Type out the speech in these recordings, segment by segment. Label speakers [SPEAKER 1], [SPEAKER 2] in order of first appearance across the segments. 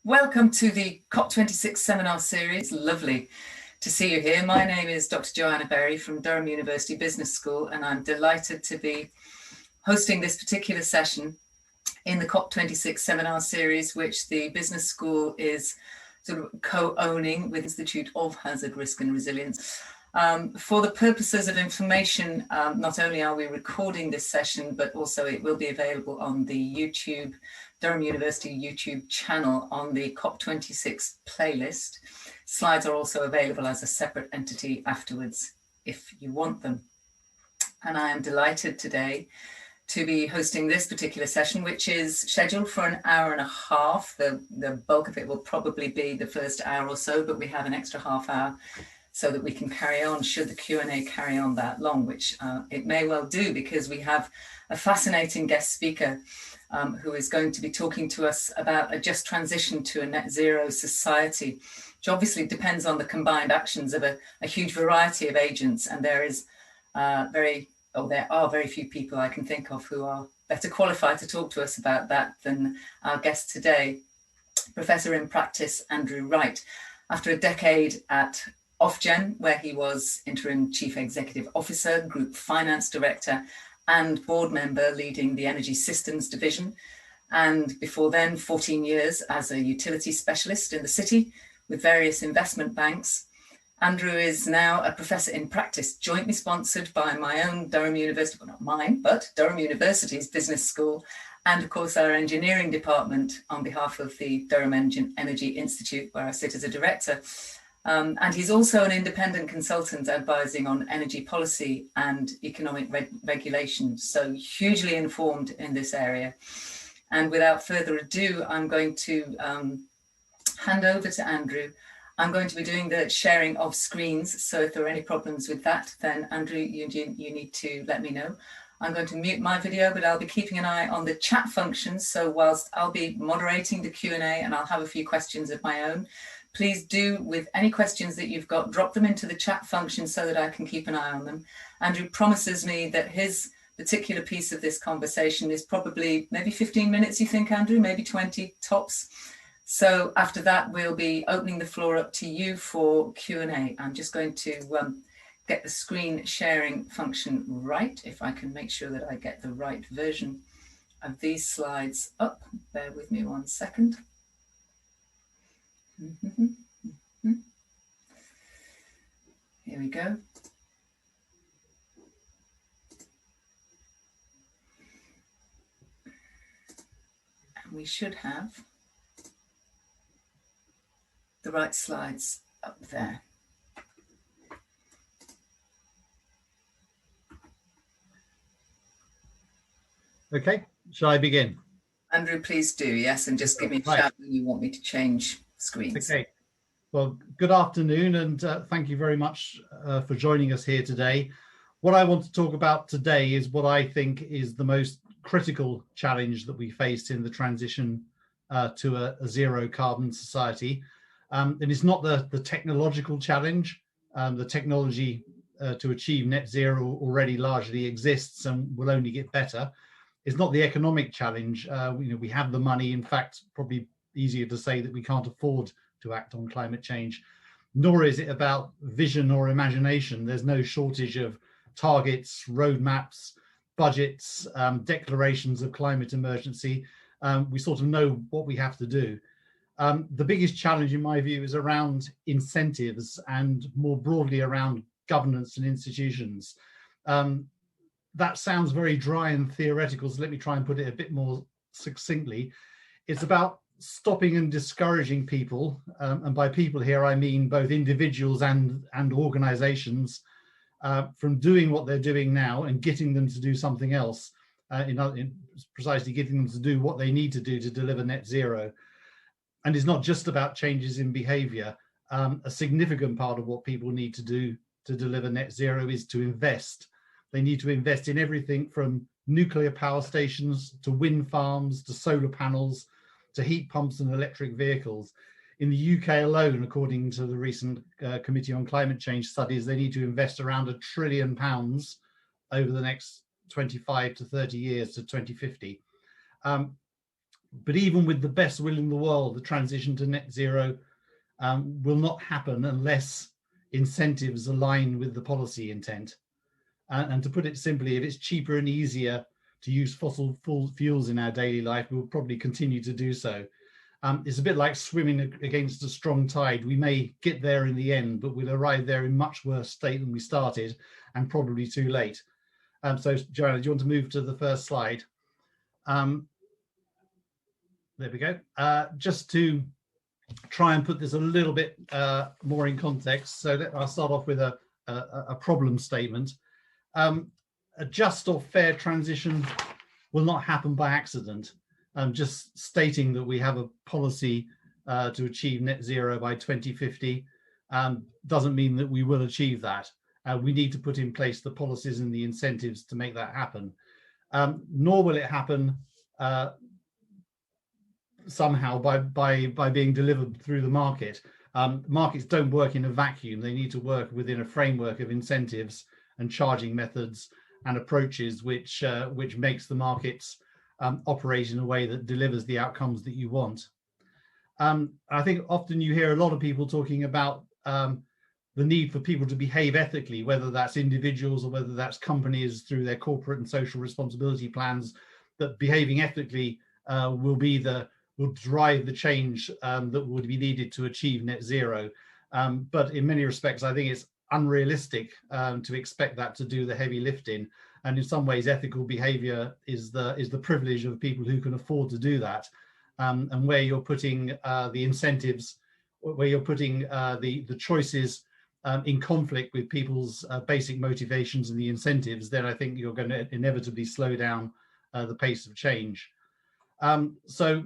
[SPEAKER 1] Welcome to the COP26 seminar series. Lovely to see you here. My name is Dr. Joanna Berry from Durham University Business School, and I'm delighted to be hosting this particular session in the COP26 seminar series, which the Business School is sort of co-owning with the Institute of Hazard, Risk and Resilience. For the purposes of information, not only are we recording this session, but also it will be available on the Durham University YouTube channel on the COP26 playlist. Slides are also available as a separate entity afterwards if you want them. And I am delighted today to be hosting this particular session, which is scheduled for an hour and a half. The bulk of it will probably be the first hour or so, but we have an extra half hour so that we can carry on should the Q&A carry on that long, which it may well do, because we have a fascinating guest speaker who is going to be talking to us about a just transition to a net zero society, which obviously depends on the combined actions of a huge variety of agents. And there are very few people I can think of who are better qualified to talk to us about that than our guest today, Professor in Practice Andrew Wright. After a decade at Ofgem, where he was Interim Chief Executive Officer, Group Finance Director, and board member leading the Energy Systems Division. And before then, 14 years as a utility specialist in the city with various investment banks. Andrew is now a professor in practice, jointly sponsored by my own Durham University, well, not mine, but Durham University's Business School, and of course our engineering department on behalf of the Durham Energy Institute, where I sit as a director. And he's also an independent consultant advising on energy policy and economic regulation, so hugely informed in this area. And without further ado, I'm going to hand over to Andrew. I'm going to be doing the sharing of screens, so if there are any problems with that, then Andrew, you need to let me know. I'm going to mute my video, but I'll be keeping an eye on the chat function, so whilst I'll be moderating the Q&A and I'll have a few questions of my own, please do, with any questions that you've got, drop them into the chat function so that I can keep an eye on them. Andrew promises me that his particular piece of this conversation is probably maybe 15 minutes, you think, Andrew? Maybe 20 tops. So after that, we'll be opening the floor up to you for Q&A. I'm just going to get the screen sharing function right, if I can make sure that I get the right version of these slides up. Bear with me 1 second. Here we go. And we should have the right slides up there.
[SPEAKER 2] Okay, shall I begin?
[SPEAKER 1] Andrew, please do, yes, and just give me a shout when you want me to change screens.
[SPEAKER 2] Okay, well, good afternoon, and thank you very much for joining us here today. What I want to talk about today is what I think is the most critical challenge that we face in the transition to a zero carbon society. And it's not the technological challenge. The technology to achieve net zero already largely exists and will only get better. It's not the economic challenge. We have the money. In fact, probably easier to say that we can't afford to act on climate change, nor is it about vision or imagination. There's no shortage of targets, roadmaps, budgets, declarations of climate emergency. We sort of know what we have to do. The biggest challenge, in my view, is around incentives and more broadly around governance and institutions. That sounds very dry and theoretical, so let me try and put it a bit more succinctly. It's about stopping and discouraging people, and by people here I mean both individuals and organizations, from doing what they're doing now and getting them to do something else, in precisely getting them to do what they need to do to deliver net zero. And it's not just about changes in behavior. A significant part of what people need to do to deliver net zero is to invest. They need to invest in everything from nuclear power stations to wind farms to solar panels to heat pumps and electric vehicles. In the UK alone, according to the recent Committee on Climate Change studies, they need to invest around £1 trillion over the next 25 to 30 years to 2050. But even with the best will in the world, the transition to net zero will not happen unless incentives align with the policy intent. And to put it simply, if it's cheaper and easier to use fossil fuels in our daily life, we'll probably continue to do so. It's a bit like swimming against a strong tide. We may get there in the end, but we'll arrive there in much worse state than we started, and probably too late. So, Joanna, do you want to move to the first slide? There we go. Just to try and put this a little bit more in context, so I'll start off with a problem statement. A just or fair transition will not happen by accident. Just stating that we have a policy to achieve net zero by 2050 doesn't mean that we will achieve that. We need to put in place the policies and the incentives to make that happen. Nor will it happen somehow by being delivered through the market. Markets don't work in a vacuum. They need to work within a framework of incentives and charging methods and approaches which makes the markets operate in a way that delivers the outcomes that you want. I think often you hear a lot of people talking about the need for people to behave ethically, whether that's individuals or whether that's companies through their corporate and social responsibility plans, that behaving ethically will drive the change that would be needed to achieve net zero. But in many respects, I think it's unrealistic to expect that to do the heavy lifting. And in some ways, ethical behavior is the privilege of people who can afford to do that. And where you're putting the incentives, where you're putting the choices in conflict with people's basic motivations and the incentives, then I think you're going to inevitably slow down the pace of change. So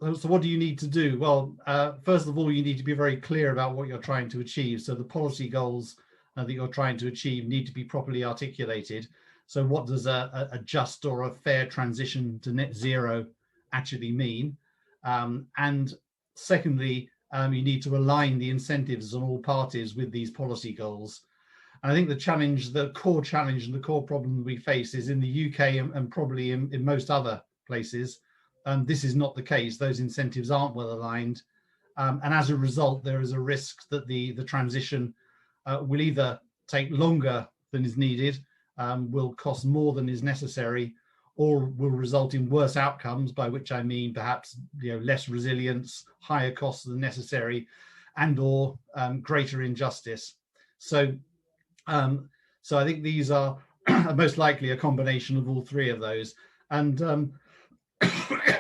[SPEAKER 2] what do you need to do? Well, first of all, you need to be very clear about what you're trying to achieve. So the policy goals that you're trying to achieve need to be properly articulated. So what does a just or a fair transition to net zero actually mean? And secondly, you need to align the incentives on all parties with these policy goals. And I think the core challenge and the core problem we face is in the UK and probably in most other places. This is not the case. Those incentives aren't well aligned. And as a result, there is a risk that the transition will either take longer than is needed, will cost more than is necessary, or will result in worse outcomes, by which I mean perhaps less resilience, higher costs than necessary, and or greater injustice. So I think these are most likely a combination of all three of those. And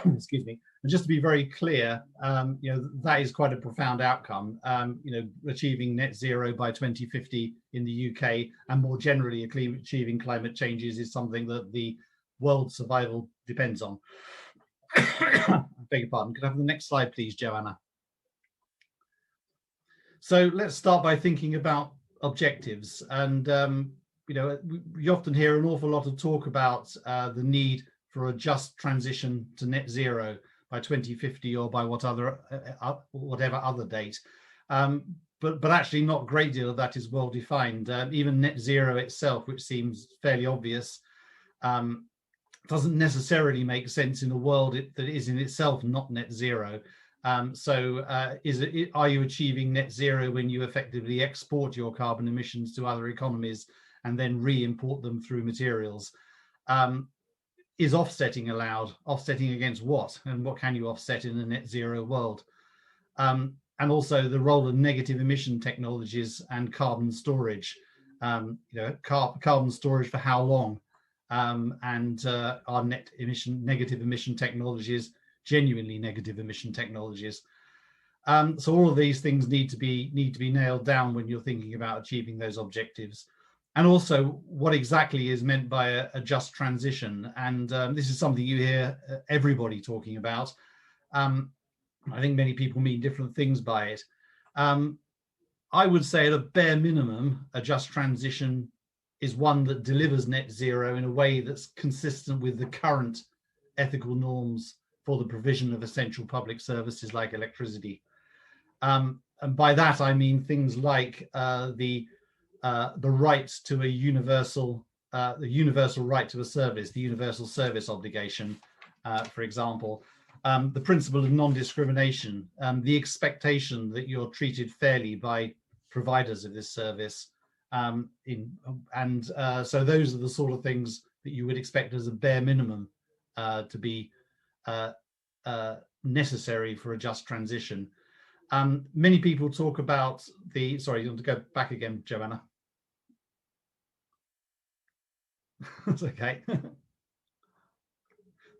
[SPEAKER 2] excuse me. And just to be very clear, that is quite a profound outcome. Achieving net zero by 2050 in the UK and more generally achieving climate changes is something that the world's survival depends on. I beg your pardon. Could I have the next slide, please, Joanna? So let's start by thinking about objectives. And we often hear an awful lot of talk about the need for a just transition to net zero by 2050 or by whatever other date. But actually not a great deal of that is well defined. Even net zero itself, which seems fairly obvious, doesn't necessarily make sense in a world that is in itself not net zero. Are you achieving net zero when you effectively export your carbon emissions to other economies and then re-import them through materials? Is offsetting allowed? Offsetting against what? And what can you offset in a net zero world? And also the role of negative emission technologies and carbon storage. Carbon storage for how long? And are negative emission technologies genuinely negative emission technologies? So all of these things need to be nailed down when you're thinking about achieving those objectives. And also what exactly is meant by a just transition. And this is something you hear everybody talking about. I think many people mean different things by it. I would say at a bare minimum, a just transition is one that delivers net zero in a way that's consistent with the current ethical norms for the provision of essential public services like electricity. And by that, I mean things like the right to a the universal right to a service, the universal service obligation, for example. The principle of non-discrimination, the expectation that you're treated fairly by providers of this service. So those are the sort of things that you would expect as a bare minimum to be necessary for a just transition. Many people talk about the, sorry, you want to go back again, Joanna? That's okay.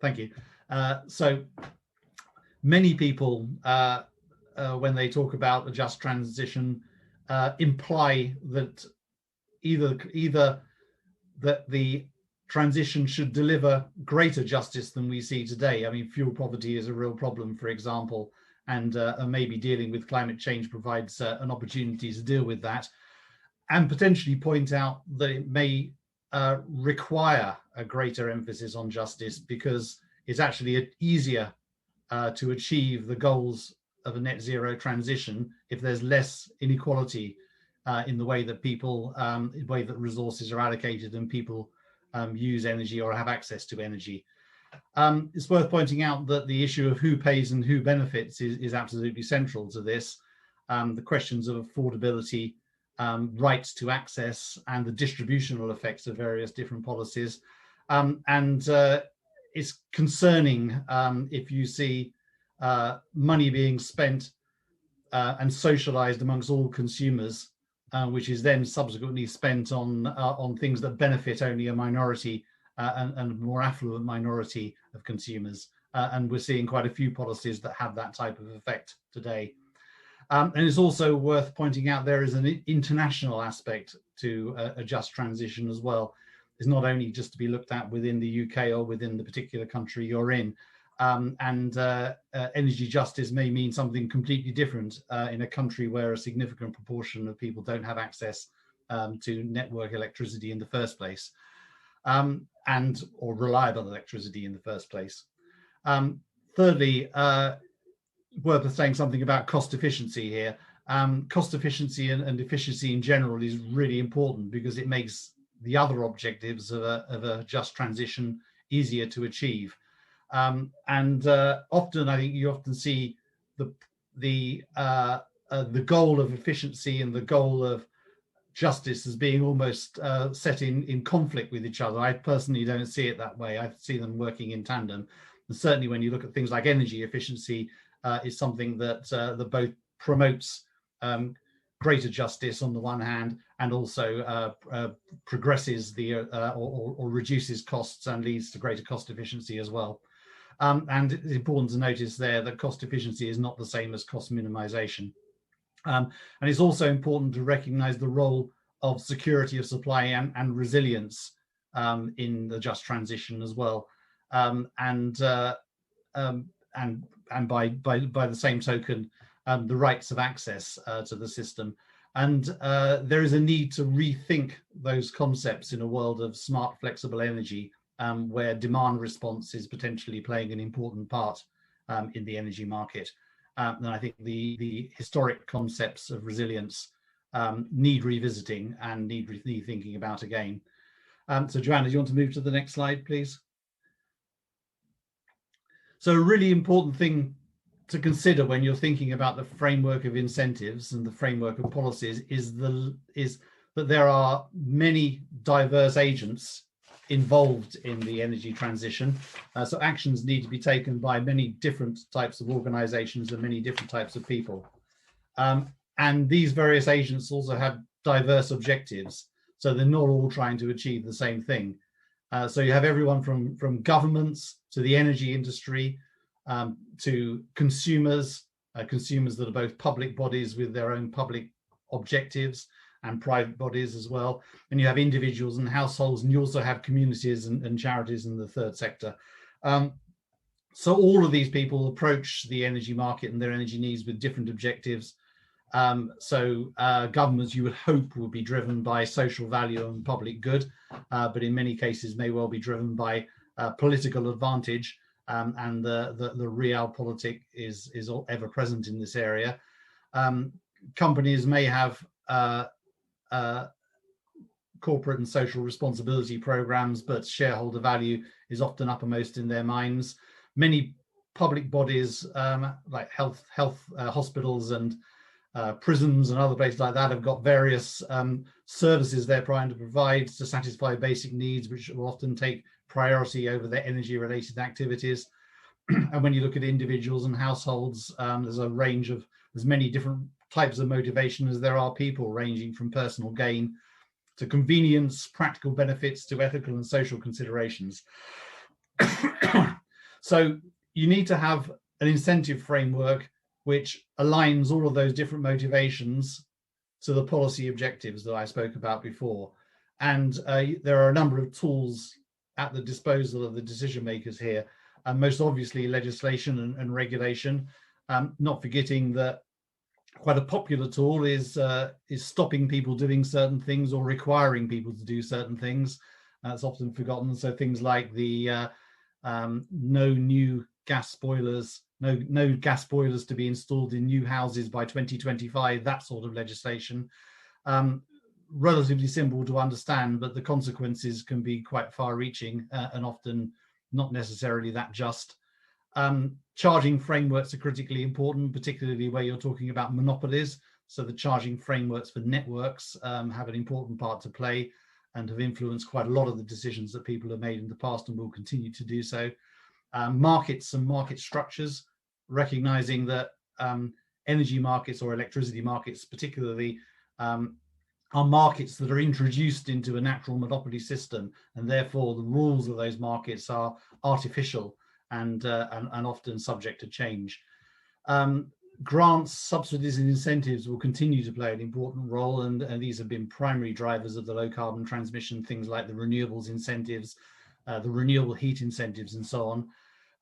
[SPEAKER 2] Thank you. So many people, when they talk about a just transition, imply that either that the transition should deliver greater justice than we see today. I mean, fuel poverty is a real problem, for example, and maybe dealing with climate change provides an opportunity to deal with that, and potentially point out that it may require a greater emphasis on justice because it's actually easier to achieve the goals of a net zero transition if there's less inequality in the way that people, the way that resources are allocated and people use energy or have access to energy. It's worth pointing out that the issue of who pays and who benefits is absolutely central to this. The questions of affordability, rights to access, and the distributional effects of various different policies. It's concerning if you see money being spent and socialized amongst all consumers, which is then subsequently spent on things that benefit only a minority and a more affluent minority of consumers. And we're seeing quite a few policies that have that type of effect today. And it's also worth pointing out there is an international aspect to a just transition as well. It's not only just to be looked at within the UK or within the particular country you're in. Energy justice may mean something completely different in a country where a significant proportion of people don't have access to network electricity in the first place, or reliable electricity in the first place. Thirdly, worth saying something about cost efficiency here. Cost efficiency and efficiency in general is really important because it makes the other objectives of a just transition easier to achieve. Often, I think you often see the goal of efficiency and the goal of justice as being almost set in conflict with each other. I personally don't see it that way. I see them working in tandem. And certainly when you look at things like energy efficiency, is something that both promotes greater justice on the one hand, and also progresses or reduces costs and leads to greater cost efficiency as well. And it's important to notice there that cost efficiency is not the same as cost minimization. And it's also important to recognize the role of security of supply and resilience in the just transition as well. And by the same token, the rights of access to the system. And there is a need to rethink those concepts in a world of smart, flexible energy, where demand response is potentially playing an important part in the energy market. And I think the historic concepts of resilience need revisiting and need rethinking about again. So Joanna, do you want to move to the next slide, please? So a really important thing to consider when you're thinking about the framework of incentives and the framework of policies is that there are many diverse agents involved in the energy transition. So actions need to be taken by many different types of organizations and many different types of people. And these various agents also have diverse objectives. So they're not all trying to achieve the same thing. So you have everyone from governments to the energy industry, to consumers that are both public bodies with their own public objectives and private bodies as well. And you have individuals and households, and you also have communities and charities in the third sector. So all of these people approach the energy market and their energy needs with different objectives. Governments, you would hope, will be driven by social value and public good, but in many cases may well be driven by political advantage, and the realpolitik is ever present in this area. Companies may have corporate and social responsibility programs, but shareholder value is often uppermost in their minds. Many public bodies like health hospitals and prisons and other places like that have got various services they're trying to provide to satisfy basic needs, which will often take priority over their energy related activities. And when you look at individuals and households, there's many different types of motivation as there are people, ranging from personal gain to convenience, practical benefits to ethical and social considerations. So you need to have an incentive framework which aligns all of those different motivations to the policy objectives that I spoke about before. And there are a number of tools at the disposal of the decision makers here, and most obviously legislation and regulation, not forgetting that quite a popular tool is stopping people doing certain things or requiring people to do certain things. It's often forgotten. So things like the no new gas boilers, no gas boilers to be installed in new houses by 2025, that sort of legislation. Relatively simple to understand, but the consequences can be quite far-reaching and often not necessarily that just. Charging frameworks are critically important, particularly where you're talking about monopolies. So the charging frameworks for networks have an important part to play and have influenced quite a lot of the decisions that people have made in the past and will continue to do so. Markets and market structures, recognizing that energy markets or electricity markets particularly are markets that are introduced into a natural monopoly system, and therefore the rules of those markets are artificial and often subject to change. Grants, subsidies and incentives will continue to play an important role, and these have been primary drivers of the low carbon transmission, things like the renewables incentives, the renewable heat incentives and so on.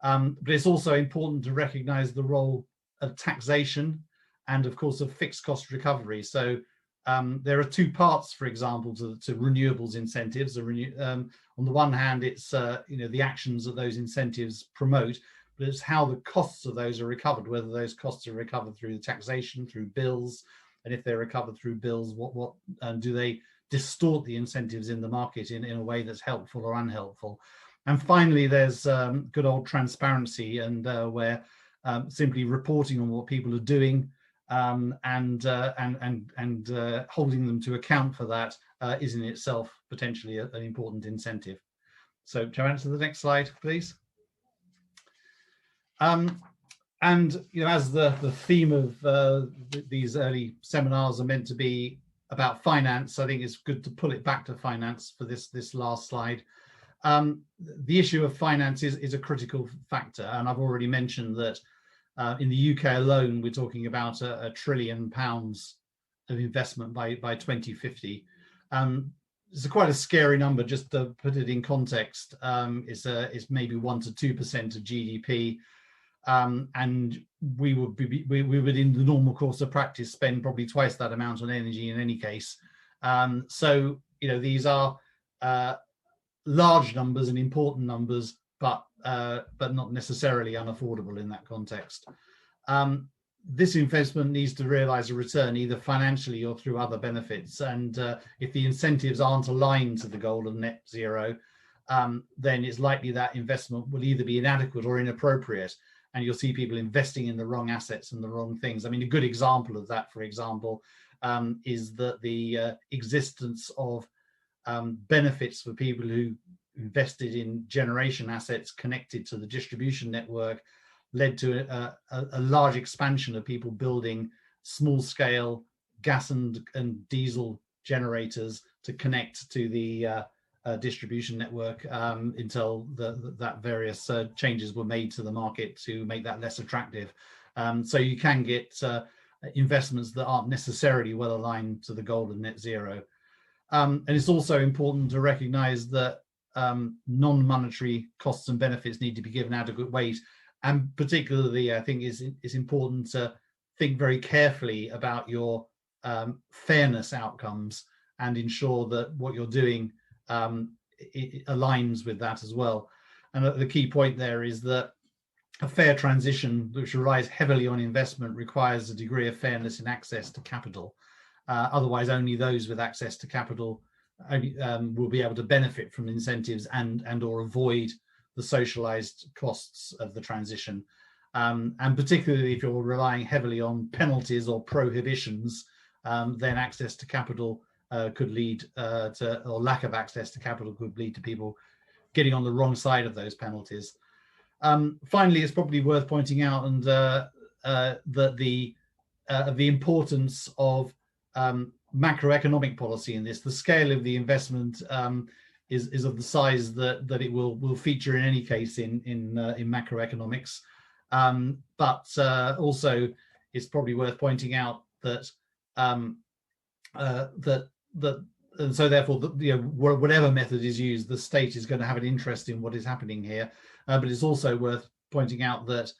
[SPEAKER 2] But it's also important to recognize the role of taxation and of course of fixed cost recovery. So there are two parts, for example, to renewables incentives. On the one hand, it's the actions that those incentives promote, but it's how the costs of those are recovered, whether those costs are recovered through the taxation, through bills, and if they're recovered through bills, what do they distort the incentives in the market in a way that's helpful or unhelpful. And finally, there's good old transparency, and where simply reporting on what people are doing and holding them to account for that is in itself potentially an important incentive. So Joanna, to the next slide, please. And as the theme of these early seminars are meant to be about finance, I think it's good to pull it back to finance for this last slide. The issue of finance is a critical factor, and I've already mentioned that in the UK alone, we're talking about £1 trillion of investment by 2050. It's quite a scary number. Just to put it in context, it's maybe 1 to 2% of GDP, and we would in the normal course of practice spend probably twice that amount on energy in any case. So these are large numbers and important numbers, but not necessarily unaffordable in that context. This investment needs to realize a return either financially or through other benefits. And if the incentives aren't aligned to the goal of net zero, then it's likely that investment will either be inadequate or inappropriate. And you'll see people investing in the wrong assets and the wrong things. I mean, a good example of that, for example, is that the existence of benefits for people who invested in generation assets connected to the distribution network led to a large expansion of people building small-scale gas and diesel generators to connect to the distribution network until that various changes were made to the market to make that less attractive. So you can get investments that aren't necessarily well aligned to the goal of net zero. And it's also important to recognize that non-monetary costs and benefits need to be given adequate weight. And particularly, I think it's important to think very carefully about your fairness outcomes and ensure that what you're doing it aligns with that as well. And the key point there is that a fair transition, which relies heavily on investment, requires a degree of fairness in access to capital. Otherwise, only those with access to capital will be able to benefit from incentives and or avoid the socialized costs of the transition. And particularly if you're relying heavily on penalties or prohibitions, then access to capital could lead or lack of access to capital could lead to people getting on the wrong side of those penalties. Finally, it's probably worth pointing out that the importance of macroeconomic policy in this. The scale of the investment is of the size that it will feature in any case in macroeconomics. But also, it's probably worth pointing out that and so therefore, whatever method is used, the state is going to have an interest in what is happening here. But it's also worth pointing out that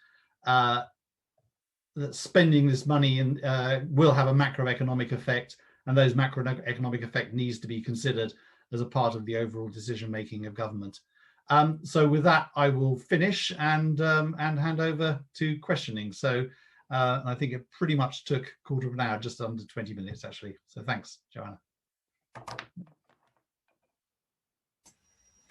[SPEAKER 2] that spending this money will have a macroeconomic effect, and those macroeconomic effect needs to be considered as a part of the overall decision making of government. So with that, I will finish and hand over to questioning. So I think it pretty much took a quarter of an hour, just under 20 minutes actually. So thanks, Joanna.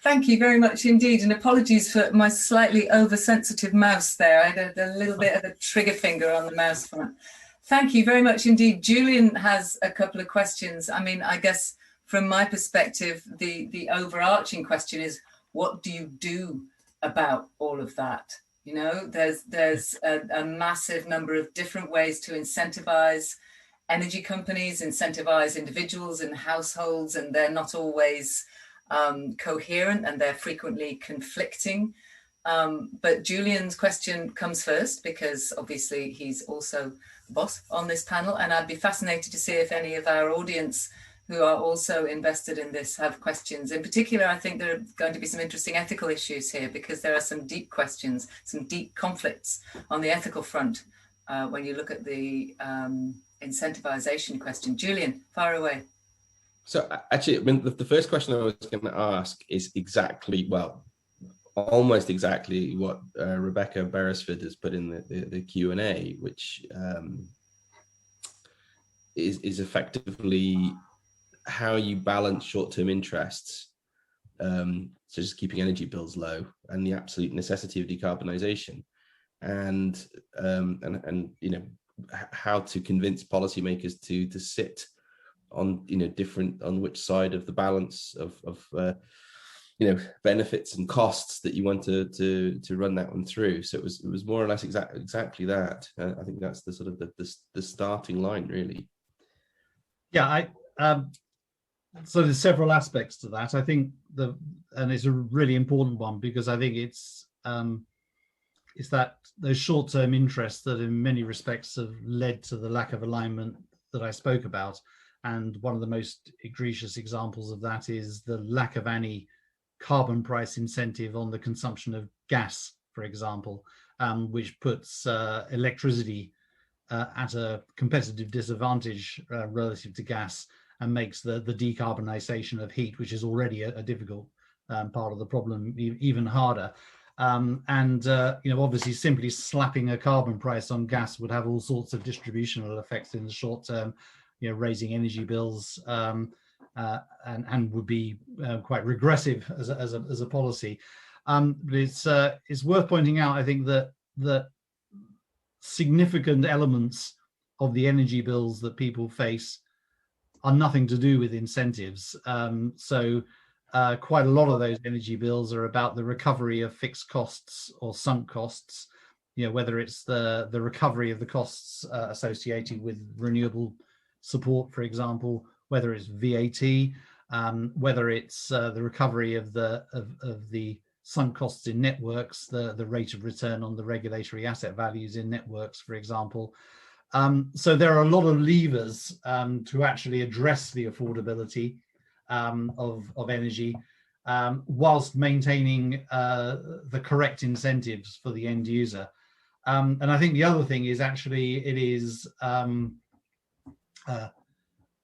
[SPEAKER 1] Thank you very much indeed, and apologies for my slightly oversensitive mouse there. I had a little bit of a trigger finger on the mouse front. Thank you very much indeed. Julian has a couple of questions. I mean, I guess from my perspective, the overarching question is, what do you do about all of that? You know, there's a massive number of different ways to incentivize energy companies, incentivize individuals and households, and they're not always coherent, and they're frequently conflicting. But Julian's question comes first because obviously he's also the boss on this panel, and I'd be fascinated to see if any of our audience who are also invested in this have questions. In particular, I think there are going to be some interesting ethical issues here because there are some deep questions, some deep conflicts on the ethical front when you look at the incentivization question. Julian, fire away.
[SPEAKER 3] So actually, I mean, the first question I was going to ask is exactly, well, almost exactly what Rebecca Beresford has put in the Q&A, which is effectively how you balance short-term interests, so just keeping energy bills low, and the absolute necessity of decarbonisation, and you know, how to convince policymakers to sit on, you know, different, on which side of the balance of you know, benefits and costs that you want to run that one through. So it was more or less exactly that. I think that's the sort of the starting line, really.
[SPEAKER 2] Yeah, so there's several aspects to that. I think and it's a really important one because I think it's that those short-term interests that in many respects have led to the lack of alignment that I spoke about. And one of the most egregious examples of that is the lack of any carbon price incentive on the consumption of gas, for example, which puts electricity at a competitive disadvantage relative to gas, and makes the decarbonisation of heat, which is already a difficult part of the problem, even harder. You know, obviously simply slapping a carbon price on gas would have all sorts of distributional effects in the short term, you know, raising energy bills, and would be quite regressive as a policy. But it's worth pointing out, I think, that significant elements of the energy bills that people face are nothing to do with incentives. So quite a lot of those energy bills are about the recovery of fixed costs or sunk costs, you know, whether it's the recovery of the costs associated with renewable support, for example, whether it's VAT, whether it's the recovery of the sunk costs in networks, the rate of return on the regulatory asset values in networks, for example. So there are a lot of levers to actually address the affordability of energy, whilst maintaining the correct incentives for the end user. And I think the other thing is actually it is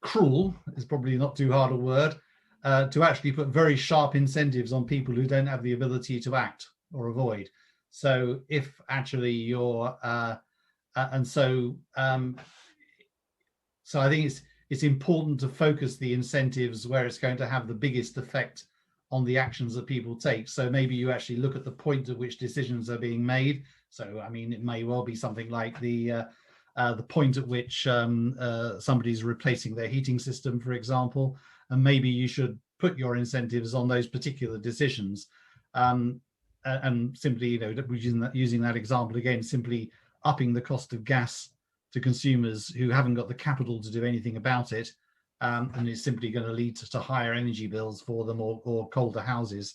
[SPEAKER 2] cruel, is probably not too hard a word, to actually put very sharp incentives on people who don't have the ability to act or avoid. So if actually you're so I think it's important to focus the incentives where it's going to have the biggest effect on the actions that people take. So maybe you actually look at the point at which decisions are being made. So, I mean, it may well be something like the point at which somebody's replacing their heating system, for example, and maybe you should put your incentives on those particular decisions. And simply, you know, using that example again, simply upping the cost of gas to consumers who haven't got the capital to do anything about it, and it's simply going to lead to higher energy bills for them, or colder houses.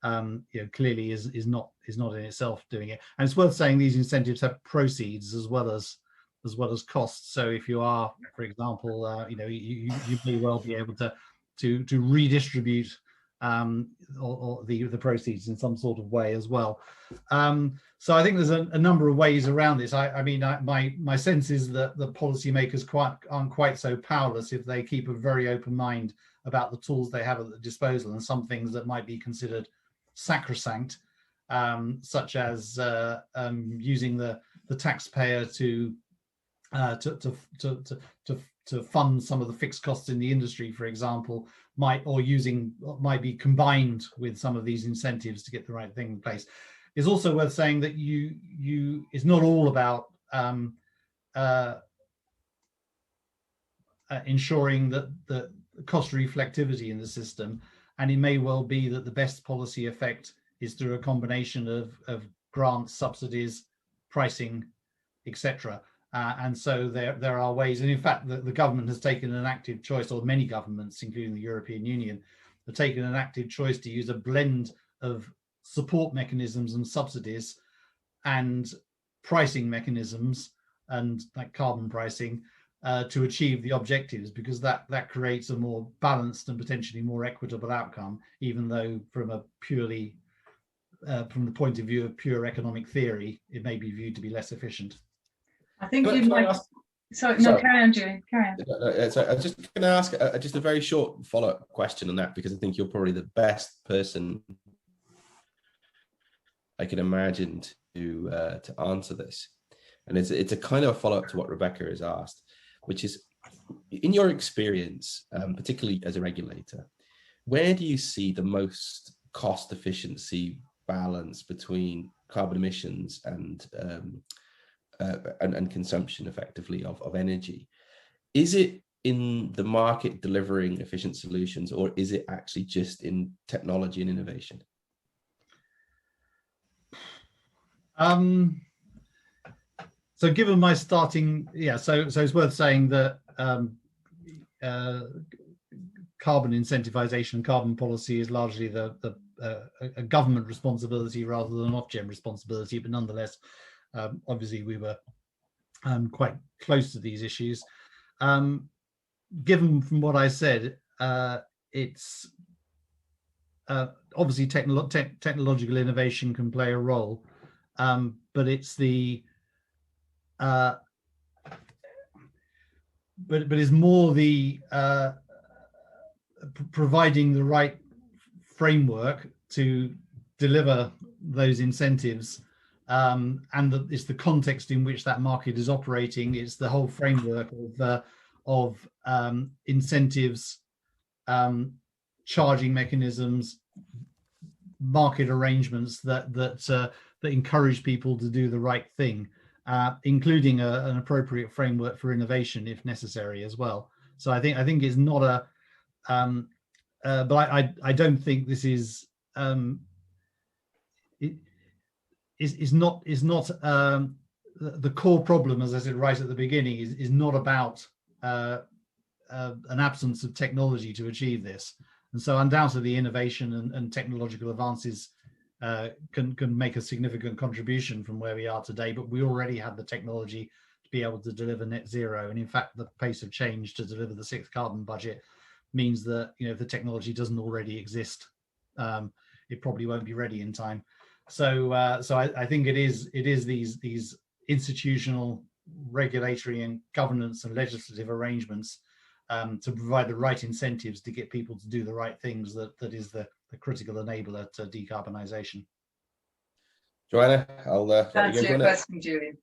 [SPEAKER 2] You know, clearly is not in itself doing it. And it's worth saying these incentives have proceeds as well as costs. So if you are, for example, you know, you may well be able to redistribute or the proceeds in some sort of way as well. So I think there's a number of ways around this. I mean, my sense is that the policymakers aren't quite so powerless if they keep a very open mind about the tools they have at their disposal, and some things that might be considered sacrosanct, such as using the taxpayer to fund some of the fixed costs in the industry, for example, might be combined with some of these incentives to get the right thing in place. It's also worth saying that it's not all about ensuring that the cost reflectivity in the system, and it may well be that the best policy effect is through a combination of grants, subsidies, pricing, etc. And so there are ways, and in fact the government has taken an active choice, or many governments, including the European Union, have taken an active choice to use a blend of support mechanisms and subsidies and pricing mechanisms, and like carbon pricing, to achieve the objectives, because that creates a more balanced and potentially more equitable outcome, even though from a purely from the point of view of pure economic theory, it may be viewed to be less efficient.
[SPEAKER 1] I think you might. Sorry, no, carry on, Julie. Carry on.
[SPEAKER 3] So I was just going to ask just a very short follow-up question on that, because I think you're probably the best person I can imagine to answer this. And it's a kind of a follow-up to what Rebecca has asked, which is, in your experience, particularly as a regulator, where do you see the most cost efficiency balance between carbon emissions and consumption effectively of energy? Is it in the market delivering efficient solutions, or is it actually just in technology and innovation?
[SPEAKER 2] So given my starting, so it's worth saying that carbon incentivization, carbon policy is largely a government responsibility rather than an Ofgem responsibility, but nonetheless, obviously we were quite close to these issues. Given from what I said, it's obviously technological innovation can play a role, but it's but it's more the providing the right framework to deliver those incentives, and it's the context in which that market is operating. It's the whole framework of incentives, charging mechanisms, market arrangements that encourage people to do the right thing, including an appropriate framework for innovation if necessary as well. So I think it's not a but I don't think this is is not the core problem, as I said right at the beginning, is not about an absence of technology to achieve this. And so undoubtedly innovation and technological advances can make a significant contribution from where we are today, but we already have the technology to be able to deliver net zero. And in fact, the pace of change to deliver the 6th carbon budget means that, if the technology doesn't already exist, it probably won't be ready in time. So I think it is these institutional, regulatory and governance and legislative arrangements to provide the right incentives to get people to do the right things that is the critical enabler to decarbonisation.
[SPEAKER 3] Joanna, I'll
[SPEAKER 1] answer your question, Julian.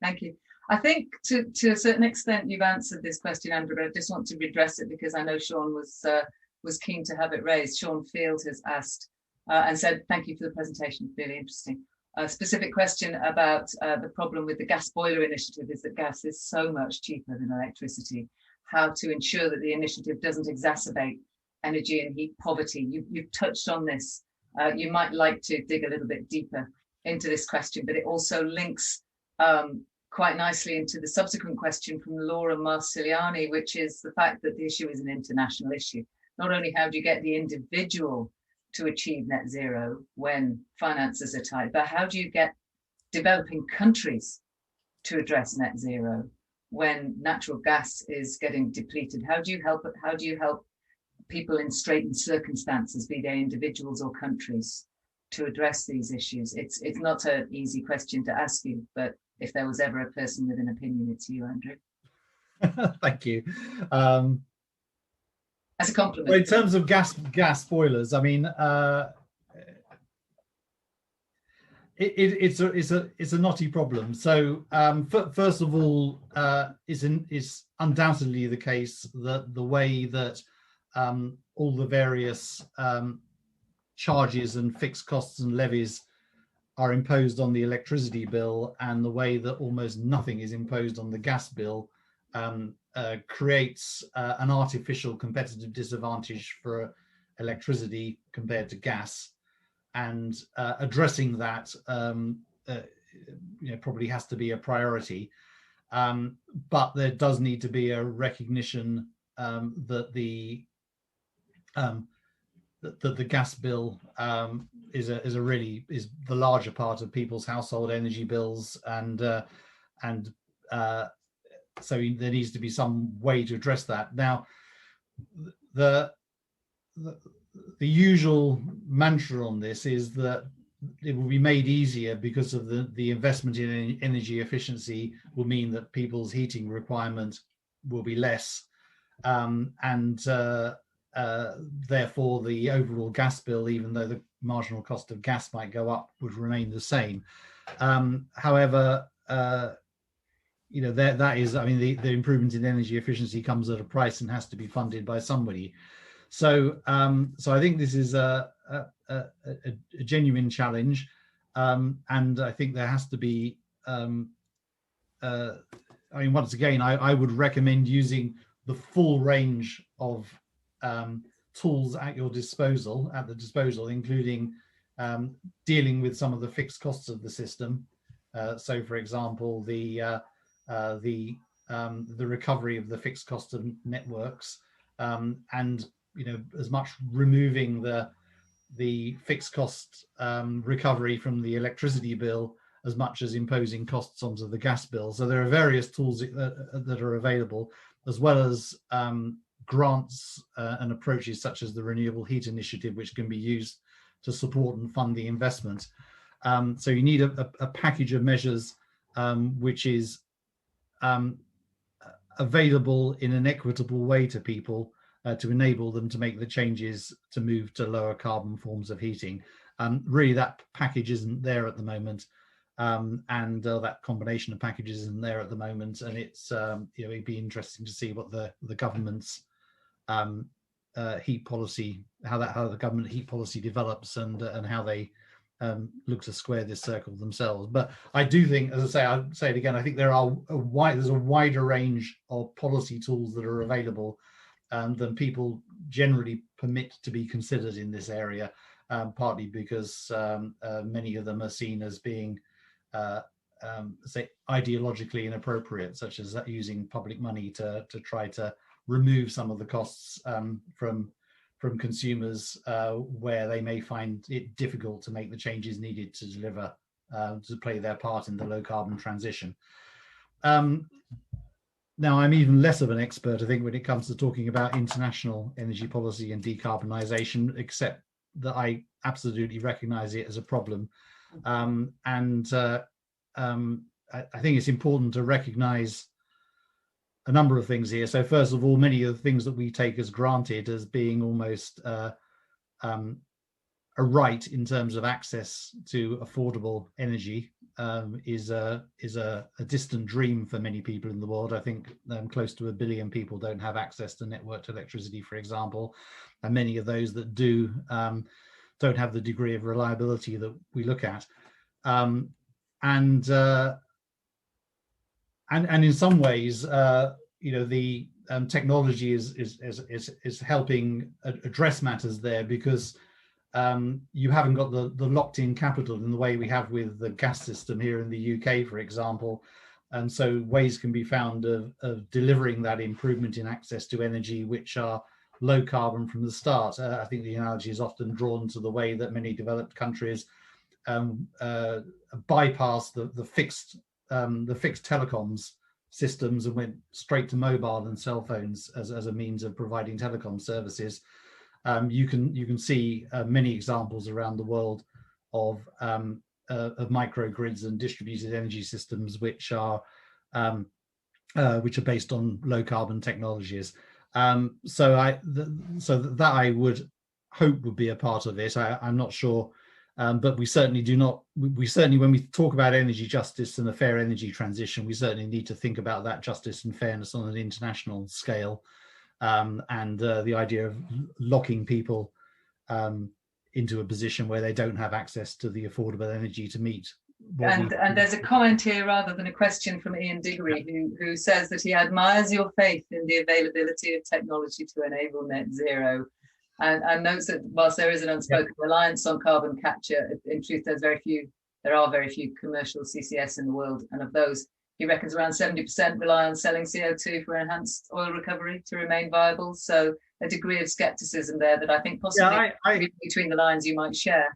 [SPEAKER 1] Thank you. I think to a certain extent you've answered this question, Andrew, but I just want to redress it because I know Sean was keen to have it raised. Sean Field has asked and said, thank you for the presentation, really interesting. A specific question about the problem with the gas boiler initiative is that gas is so much cheaper than electricity. How to ensure that the initiative doesn't exacerbate energy and heat poverty. You've touched on this. You might like to dig a little bit deeper into this question, but it also links quite nicely into the subsequent question from Laura Marciliani, which is the fact that the issue is an international issue. Not only how do you get the individual to achieve net zero when finances are tight, but how do you get developing countries to address net zero when natural gas is getting depleted? How do you help people in straitened circumstances, be they individuals or countries, to address these issues? It's not an easy question to ask you, but if there was ever a person with an opinion, it's you, Andrew.
[SPEAKER 2] Thank you.
[SPEAKER 1] As a compliment.
[SPEAKER 2] Well, in terms of gas boilers, I mean, it's a knotty problem. So first of all, it's undoubtedly the case that the way that all the various charges and fixed costs and levies are imposed on the electricity bill, and the way that almost nothing is imposed on the gas bill, creates an artificial competitive disadvantage for electricity compared to gas. And addressing that probably has to be a priority. But there does need to be a recognition that the gas bill is the larger part of people's household energy bills, and so there needs to be some way to address that. Now, the usual mantra on this is that it will be made easier because of the investment in energy efficiency will mean that people's heating requirement will be less, and therefore the overall gas bill, even though the marginal cost of gas might go up, would remain the same. However, that is, I mean, the improvement in energy efficiency comes at a price and has to be funded by somebody. So I think this is a genuine challenge, and I think there has to be. I mean, once again, I would recommend using the full range of tools at the disposal, including dealing with some of the fixed costs of the system. So, for example, the recovery of the fixed cost of networks, and as much removing the fixed cost recovery from the electricity bill as much as imposing costs onto the gas bill. So there are various tools that are available, as well as grants and approaches such as the Renewable Heat Initiative, which can be used to support and fund the investment. So you need a package of measures which is available in an equitable way to people, to enable them to make the changes to move to lower carbon forms of heating. Really, that package isn't there at the moment, and that combination of packages isn't there at the moment. And it's it'd be interesting to see what the government's heat policy, how the government heat policy develops, and how they look to square this circle themselves. But I do think, as I say, I'll say it again, I think there's a wider range of policy tools that are available than people generally permit to be considered in this area, partly because many of them are seen as being, say, ideologically inappropriate, such as using public money to try to remove some of the costs from consumers, where they may find it difficult to make the changes needed to deliver, to play their part in the low carbon transition. Now, I'm even less of an expert, I think, when it comes to talking about international energy policy and decarbonisation, except that I absolutely recognise it as a problem. I think it's important to recognise a number of things here. So first of all, many of the things that we take as granted as being almost a right in terms of access to affordable energy is a distant dream for many people in the world. I think close to 1 billion people don't have access to networked electricity, for example, and many of those that do don't have the degree of reliability that we look at. And in some ways, the technology is helping address matters there, because you haven't got the locked-in capital in the way we have with the gas system here in the UK, for example. And so ways can be found of delivering that improvement in access to energy, which are low carbon from the start. I think the analogy is often drawn to the way that many developed countries bypass the fixed telecoms systems and went straight to mobile and cell phones as a means of providing telecom services. You can see many examples around the world of microgrids and distributed energy systems which are based on low carbon technologies. So that I would hope would be a part of it. I'm not sure, but we certainly do not. We certainly, when we talk about energy justice and a fair energy transition, we certainly need to think about that justice and fairness on an international scale. And the idea of locking people into a position where they don't have access to the affordable energy to meet.
[SPEAKER 1] And there's a comment here rather than a question from Ian Diggory, who says that he admires your faith in the availability of technology to enable net zero, and notes that whilst there is an unspoken reliance on carbon capture, in truth there are very few commercial CCS in the world, and of those, he reckons around 70% rely on selling CO2 for enhanced oil recovery to remain viable. So a degree of skepticism there that I think possibly between the lines you might share.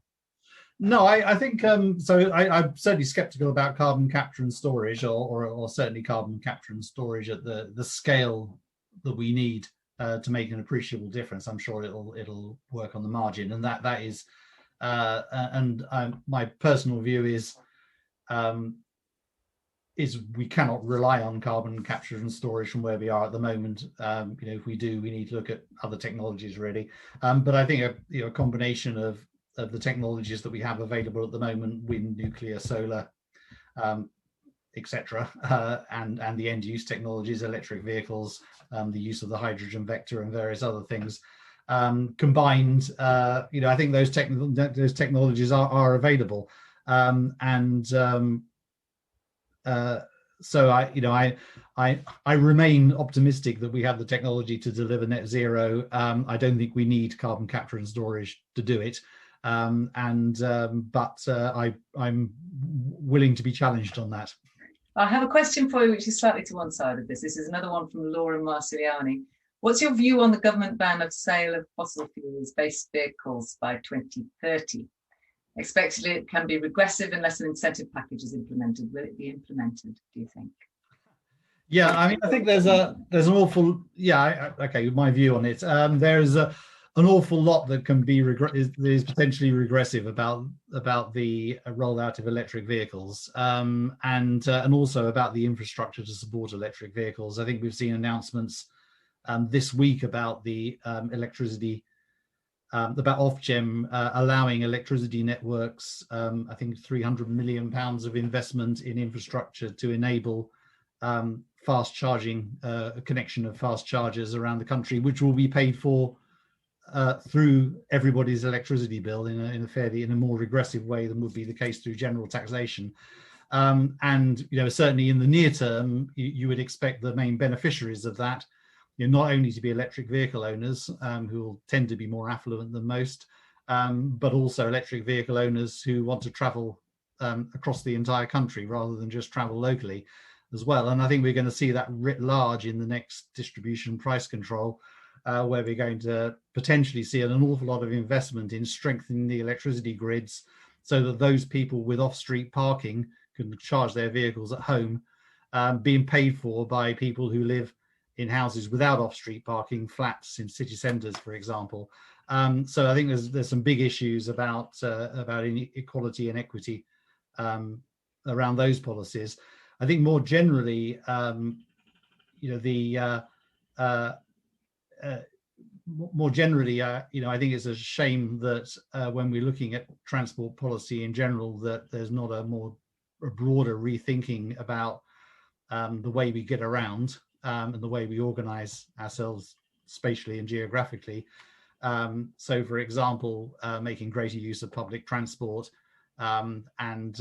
[SPEAKER 2] No, I think so. I'm certainly skeptical about carbon capture and storage, or certainly carbon capture and storage at the scale that we need to make an appreciable difference. I'm sure it'll work on the margin, and that is, my personal view is we cannot rely on carbon capture and storage from where we are at the moment. If we do, we need to look at other technologies really. But I think a combination of the technologies that we have available at the moment, wind, nuclear, solar, etc., and the end use technologies, electric vehicles, the use of the hydrogen vector and various other things, combined, I think those technologies are available, so I remain optimistic that we have the technology to deliver net zero. I don't think we need carbon capture and storage to do it, but I'm willing to be challenged on that.
[SPEAKER 1] I have a question for you, which is slightly to one side of this. This is another one from Laura Marsigliani. What's your view on the government ban of sale of fossil fuels-based vehicles by 2030? Expectedly, it can be regressive unless an incentive package is implemented. Will it be implemented, do you think?
[SPEAKER 2] Yeah, I mean, I think there's an awful, my view on it. There's an awful lot that can be is potentially regressive about the rollout of electric vehicles, and also about the infrastructure to support electric vehicles. I think we've seen announcements this week about the electricity, about Ofgem allowing electricity networks, I think £300 million of investment in infrastructure to enable fast charging, connection of fast chargers around the country, which will be paid for through everybody's electricity bill in a more regressive way than would be the case through general taxation. And certainly in the near term, you would expect the main beneficiaries of that not only to be electric vehicle owners, who will tend to be more affluent than most, but also electric vehicle owners who want to travel across the entire country rather than just travel locally as well. And I think we're going to see that writ large in the next distribution price control, where we're going to potentially see an awful lot of investment in strengthening the electricity grids so that those people with off-street parking can charge their vehicles at home, being paid for by people who live in houses without off-street parking, flats in city centres, for example. So I think there's some big issues about inequality and equity around those policies. I think more generally, more generally, I think it's a shame that when we're looking at transport policy in general, that there's not a more a broader rethinking about the way we get around and the way we organize ourselves spatially and geographically. So, for example, making greater use of public transport and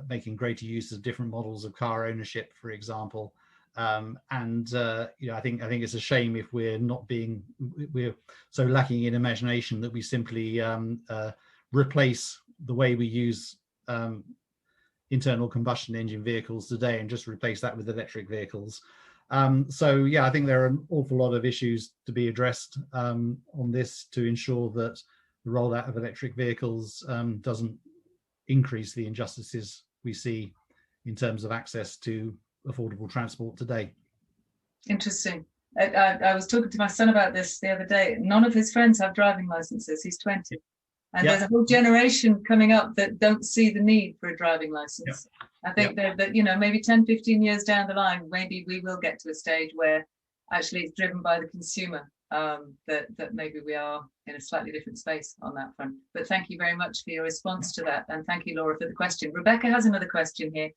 [SPEAKER 2] making greater use of different models of car ownership, for example. I think it's a shame if we're so lacking in imagination that we simply replace the way we use internal combustion engine vehicles today and just replace that with electric vehicles. I think there are an awful lot of issues to be addressed on this to ensure that the rollout of electric vehicles doesn't increase the injustices we see in terms of access to affordable transport today.
[SPEAKER 1] Interesting. I was talking to my son about this the other day. None of his friends have driving licenses. He's 20. And there's a whole generation coming up that don't see the need for a driving license. I think that, maybe 10, 15 years down the line, maybe we will get to a stage where actually it's driven by the consumer, that maybe we are in a slightly different space on that front. But thank you very much for your response to that. And thank you, Laura, for the question. Rebecca has another question here.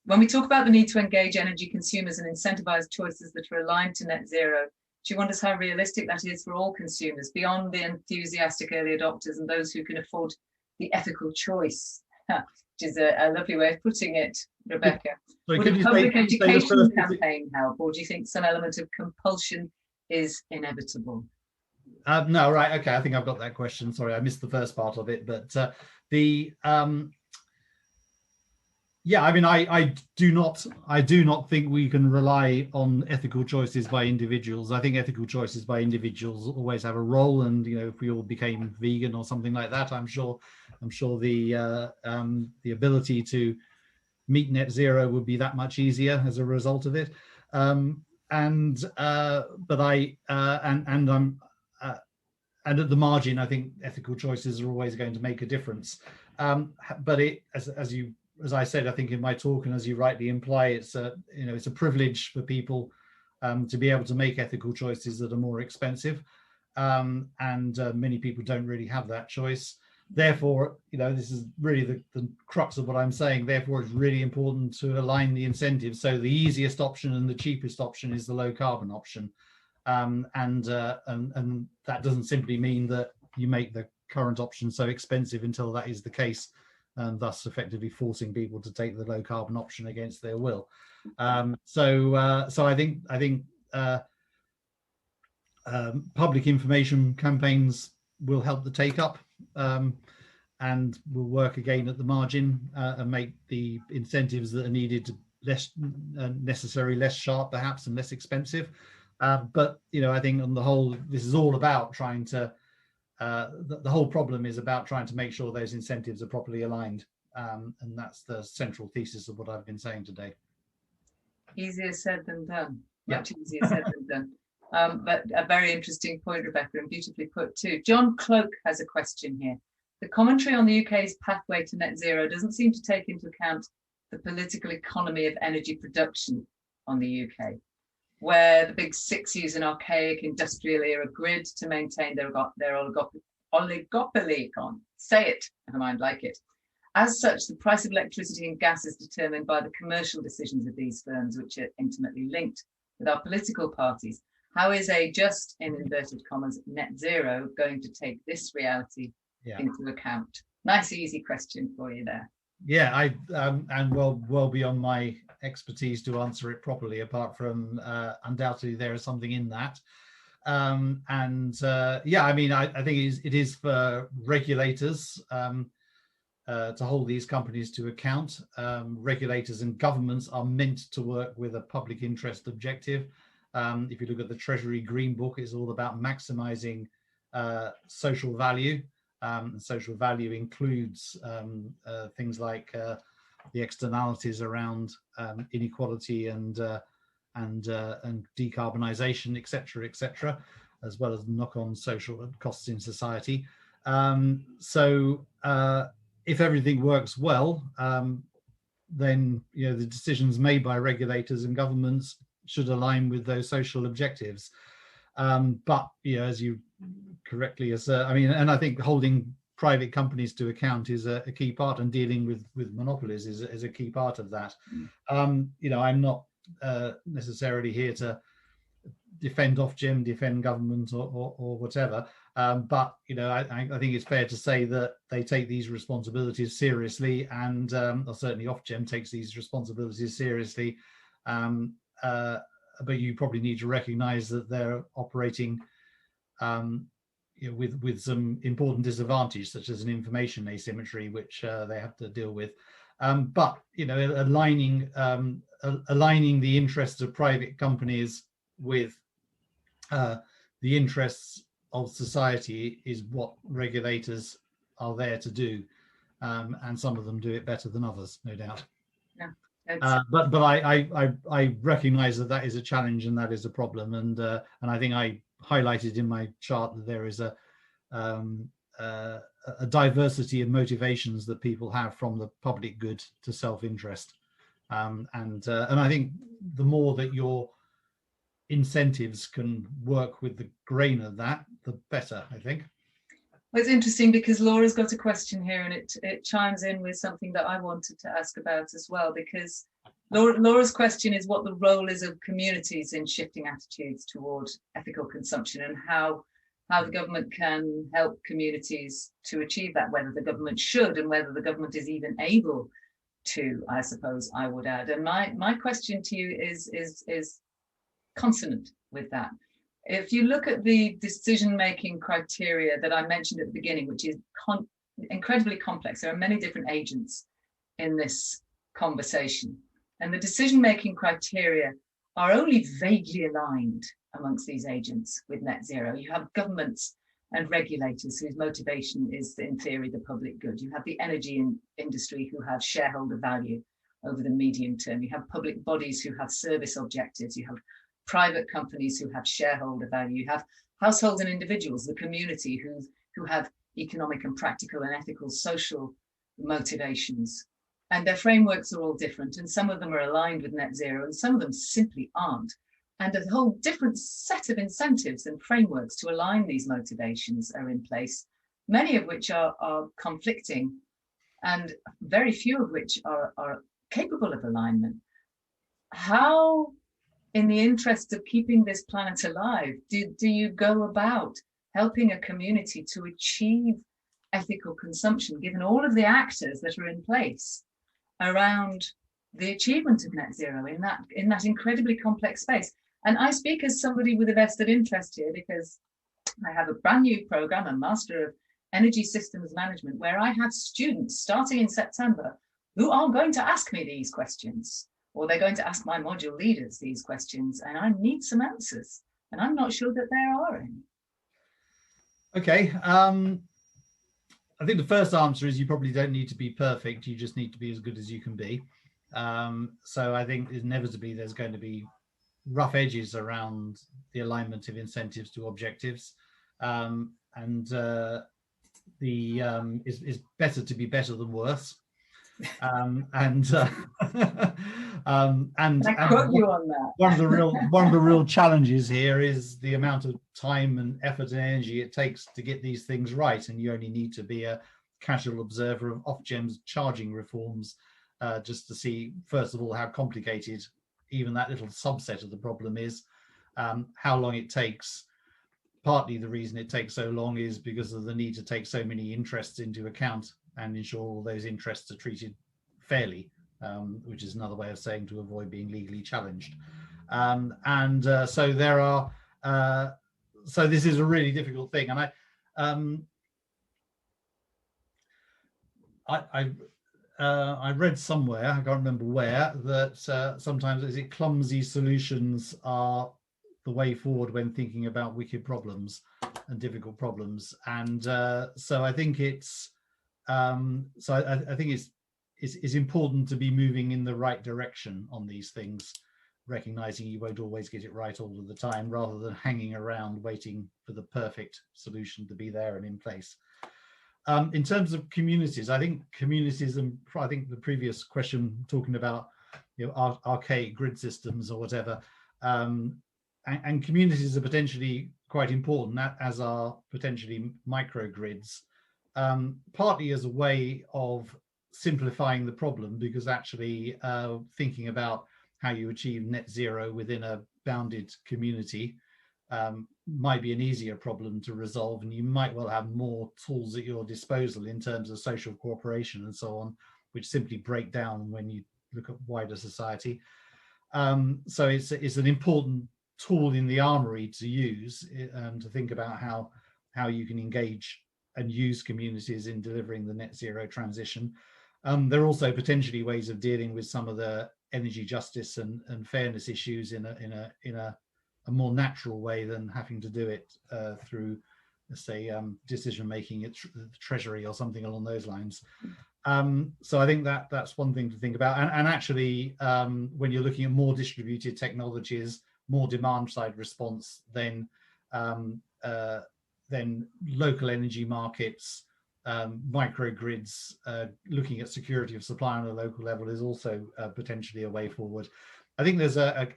[SPEAKER 1] When we talk about the need to engage energy consumers and incentivize choices that are aligned to net zero, she wonders how realistic that is for all consumers, beyond the enthusiastic early adopters and those who can afford the ethical choice, which is a lovely way of putting it, Rebecca. Would a public education campaign help, or do you think some element of compulsion is inevitable?
[SPEAKER 2] No, right, okay, I think I've got that question. Sorry, I missed the first part of it, but I do not think we can rely on ethical choices by individuals. I think ethical choices by individuals always have a role, and if we all became vegan or something like that, I'm sure the ability to meet net zero would be that much easier as a result of it. And at the margin, I think ethical choices are always going to make a difference. But as I said, I think in my talk, and as you rightly imply, it's a privilege for people to be able to make ethical choices that are more expensive, and many people don't really have that choice. Therefore, this is really the crux of what I'm saying. Therefore, it's really important to align the incentives. So the easiest option and the cheapest option is the low carbon option, and that doesn't simply mean that you make the current option so expensive until that is the case, and thus effectively forcing people to take the low carbon option against their will. So I think public information campaigns will help the take up, and will work again at the margin and make the incentives that are needed necessarily less sharp, perhaps, and less expensive. But I think on the whole, this is all about trying to. The whole problem is about trying to make sure those incentives are properly aligned, and that's the central thesis of what I've been saying today. Easier said than done.
[SPEAKER 1] Much easier said than done. But a very interesting point, Rebecca, and beautifully put too. John Cloak has a question here. The commentary on the UK's pathway to net zero doesn't seem to take into account the political economy of energy production on the UK, where the big six use an archaic industrial era grid to maintain their oligopoly on. Say it, never mind, like it. As such, the price of electricity and gas is determined by the commercial decisions of these firms, which are intimately linked with our political parties. How is a just, in inverted commas, net zero going to take this reality into account? Nice, easy question for you there.
[SPEAKER 2] Yeah, and well beyond my expertise to answer it properly, apart from undoubtedly there is something in that. I think it is for regulators to hold these companies to account. Regulators and governments are meant to work with a public interest objective. If you look at the Treasury Green Book, it's all about maximizing social value. Social value includes things like the externalities around inequality and decarbonisation, etc., as well as knock-on social costs in society. If everything works well, then the decisions made by regulators and governments should align with those social objectives. But as you correctly assert, and I think holding private companies to account is a key part, and dealing with monopolies is a key part of that. You know, I'm not necessarily here to defend Ofgem, defend government, or whatever. But you know, I think it's fair to say that they take these responsibilities seriously, and or certainly Ofgem takes these responsibilities seriously. But you probably need to recognise that they're operating you know, with some important disadvantage, such as an information asymmetry, which they have to deal with. But you know, aligning the interests of private companies with the interests of society is what regulators are there to do, and some of them do it better than others, no doubt.
[SPEAKER 1] Yeah,
[SPEAKER 2] but I recognise that is a challenge and that is a problem, and I think I highlighted in my chart that there is a diversity of motivations that people have, from the public good to self-interest, and I think the more that your incentives can work with the grain of that, the better, I think.
[SPEAKER 1] well, it's interesting because Laura's got a question here, and it chimes in with something that I wanted to ask about as well, because Laura's question is what the role is of communities in shifting attitudes toward ethical consumption, and how the government can help communities to achieve that, whether the government should, and whether the government is even able to, I suppose I would add. And my question to you is consonant with that. If you look at the decision-making criteria that I mentioned at the beginning, which is incredibly complex, there are many different agents in this conversation, and the decision-making criteria are only vaguely aligned amongst these agents with net zero. You have governments and regulators whose motivation is, in theory, the public good. You have the energy industry who have shareholder value over the medium term. You have public bodies who have service objectives. You have private companies who have shareholder value. You have households and individuals, the community, who have economic and practical and ethical social motivations. And their frameworks are all different, and some of them are aligned with net zero and some of them simply aren't. And a whole different set of incentives and frameworks to align these motivations are in place, many of which are conflicting, and very few of which are capable of alignment. How, in the interest of keeping this planet alive, do you go about helping a community to achieve ethical consumption, given all of the actors that are in place around the achievement of net zero in that incredibly complex space? And I speak as somebody with a vested interest here, because I have a brand new program, a Master of Energy Systems Management, where I have students starting in September who are going to ask me these questions, or they're going to ask my module leaders these questions, and I need some answers, and I'm not sure that there are any.
[SPEAKER 2] Okay. I think the first answer is you probably don't need to be perfect. You just need to be as good as you can be. So I think inevitably there's going to be rough edges around the alignment of incentives to objectives, and it's better to be better than worse. And
[SPEAKER 1] I quote you on that.
[SPEAKER 2] One of the real challenges here is the amount of time and effort and energy it takes to get these things right, and you only need to be a casual observer of Ofgem's charging reforms just to see, first of all, how complicated even that little subset of the problem is, how long it takes. Partly the reason it takes so long is because of the need to take so many interests into account and ensure all those interests are treated fairly, which is another way of saying to avoid being legally challenged. So there are, so this is a really difficult thing. And I read somewhere, I can't remember where, that sometimes clumsy solutions are the way forward when thinking about wicked problems and difficult problems. And so I think it's I think it's important to be moving in the right direction on these things, recognizing you won't always get it right all of the time, rather than hanging around waiting for the perfect solution to be there and in place. In terms of communities, I think communities, and I think the previous question talking about, you know, archaic grid systems or whatever, and communities are potentially quite important, as are potentially microgrids, partly as a way of simplifying the problem, because actually thinking about how you achieve net zero within a bounded community might be an easier problem to resolve, and you might well have more tools at your disposal in terms of social cooperation and so on, which simply break down when you look at wider society. So it's an important tool in the armory to use, to think about how you can engage and use communities in delivering the net zero transition. There are also potentially ways of dealing with some of the energy justice and fairness issues in a more natural way than having to do it through, let's say, decision making at the Treasury or something along those lines. So I think that's one thing to think about. And actually, when you're looking at more distributed technologies, more demand side response, then local energy markets, microgrids, looking at security of supply on a local level is also potentially a way forward. I think there's a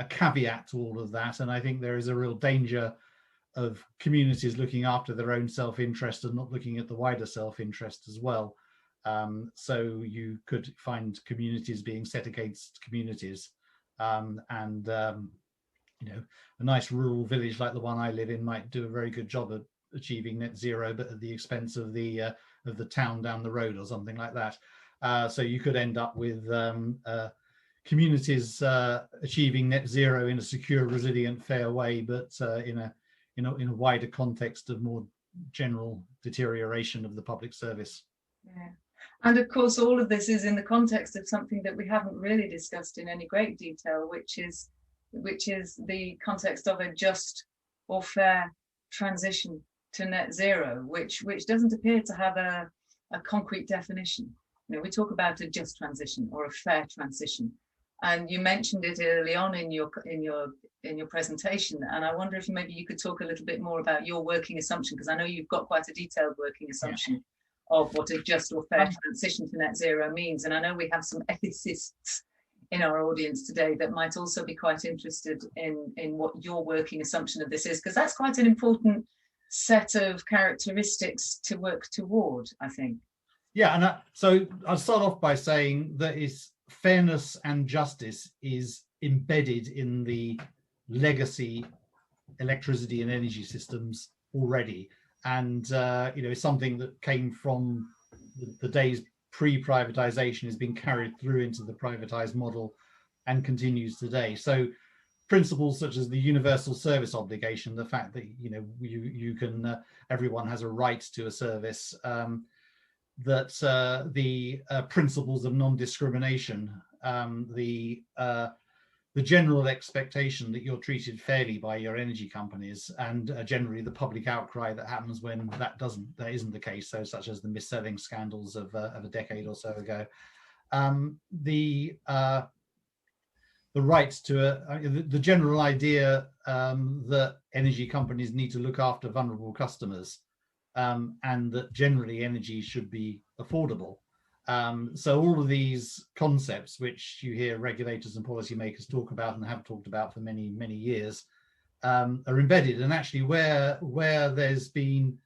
[SPEAKER 2] caveat to all of that, and I think there is a real danger of communities looking after their own self-interest and not looking at the wider self-interest as well. So you could find communities being set against communities, and a nice rural village like the one I live in might do a very good job of achieving net zero, but at the expense of the town down the road or something like that. So you could end up with communities achieving net zero in a secure, resilient, fair way, but in a wider context of more general deterioration of the public service.
[SPEAKER 1] Yeah. And of course, all of this is in the context of something that we haven't really discussed in any great detail, which is the context of a just or fair transition to net zero, which doesn't appear to have a concrete definition. We talk about a just transition or a fair transition, and you mentioned it early on in your presentation, and I wonder if maybe you could talk a little bit more about your working assumption, because I know you've got quite a detailed working assumption of what a just or fair transition to net zero means. And I know we have some ethicists in our audience today that might also be quite interested in what your working assumption of this is, because that's quite an important set of characteristics to work toward, I think.
[SPEAKER 2] Yeah, and so I'll start off by saying that fairness and justice is embedded in the legacy electricity and energy systems already. And it's something that came from the days pre-privatization, has been carried through into the privatized model and continues today. So principles such as the universal service obligation, the fact that you can everyone has a right to a service, that the principles of non-discrimination, the general expectation that you're treated fairly by your energy companies, and generally the public outcry that happens when that isn't the case, so such as the mis-selling scandals of a decade or so ago. The right to the general idea that energy companies need to look after vulnerable customers, and that generally energy should be affordable. So all of these concepts, which you hear regulators and policymakers talk about and have talked about for many, many years, are embedded. And actually where there's been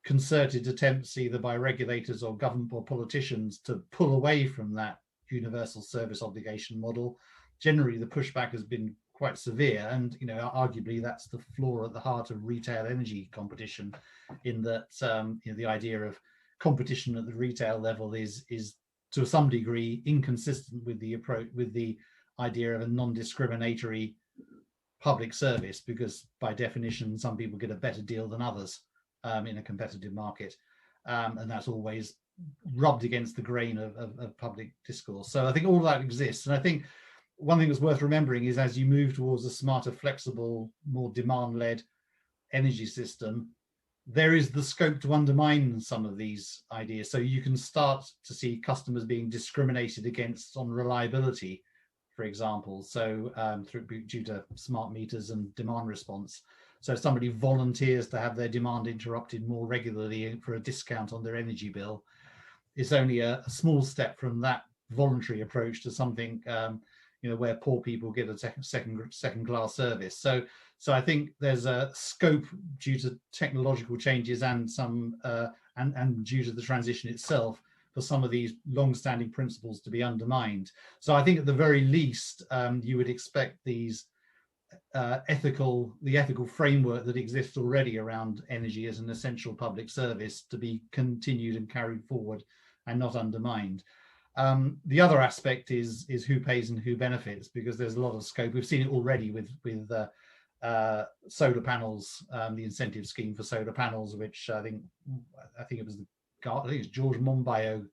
[SPEAKER 2] concerted attempts either by regulators or government or politicians to pull away from that universal service obligation model, generally the pushback has been quite severe. And arguably that's the flaw at the heart of retail energy competition, in that the idea of competition at the retail level is to some degree inconsistent with the approach, with the idea of a non-discriminatory public service, because by definition some people get a better deal than others in a competitive market, and that's always rubbed against the grain of public discourse. So I think all of that exists, and I think one thing that's worth remembering is as you move towards a smarter, flexible, more demand-led energy system, there is the scope to undermine some of these ideas. So you can start to see customers being discriminated against on reliability, for example, so due to smart meters and demand response. So if somebody volunteers to have their demand interrupted more regularly for a discount on their energy bill, it's only a small step from that voluntary approach to something where poor people get a second class service. So I think there's a scope due to technological changes and some and due to the transition itself, for some of these long-standing principles to be undermined. So I think at the very least, you would expect these the ethical framework that exists already around energy as an essential public service to be continued and carried forward and not undermined. The other aspect is who pays and who benefits, because there's a lot of scope. We've seen it already with solar panels, the incentive scheme for solar panels, which I think it was George Monbiot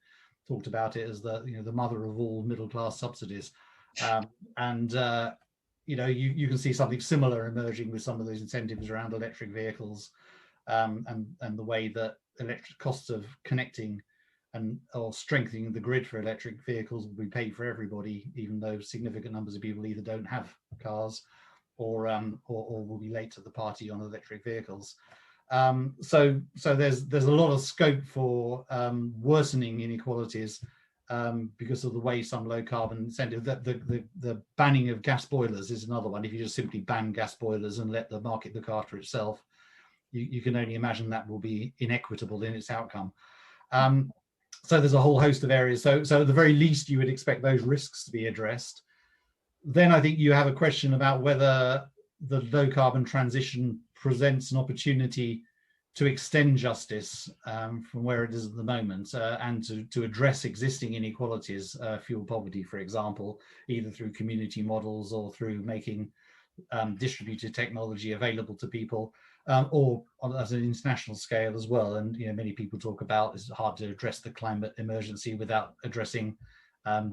[SPEAKER 2] talked about it as the mother of all middle class subsidies, you can see something similar emerging with some of those incentives around electric vehicles, and the way that electric costs of connecting or strengthening the grid for electric vehicles will be paid for everybody, even though significant numbers of people either don't have cars or will be late to the party on electric vehicles. So there's a lot of scope for worsening inequalities because of the way some low carbon incentive. The banning of gas boilers is another one. If you just simply ban gas boilers and let the market look after itself, you can only imagine that will be inequitable in its outcome. So there's a whole host of areas. So at the very least, you would expect those risks to be addressed. Then I think you have a question about whether the low carbon transition presents an opportunity to extend justice from where it is at the moment, and to address existing inequalities, fuel poverty, for example, either through community models or through making distributed technology available to people, or at an international scale as well. And many people talk about it's hard to address the climate emergency without addressing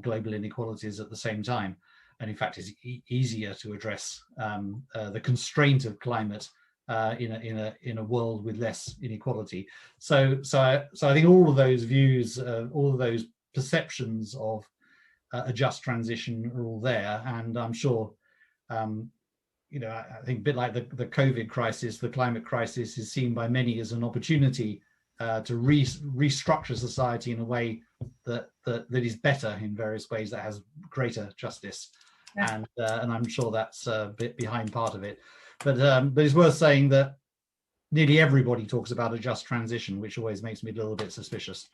[SPEAKER 2] global inequalities at the same time. And in fact, it's easier to address the constraint of climate in a world with less inequality. So I think all of those views, all of those perceptions of a just transition are all there. And I'm sure, I think a bit like the COVID crisis, the climate crisis is seen by many as an opportunity to restructure society in a way that is better in various ways, that has greater justice. Yeah. And I'm sure that's a bit behind part of it. But it's worth saying that nearly everybody talks about a just transition, which always makes me a little bit suspicious.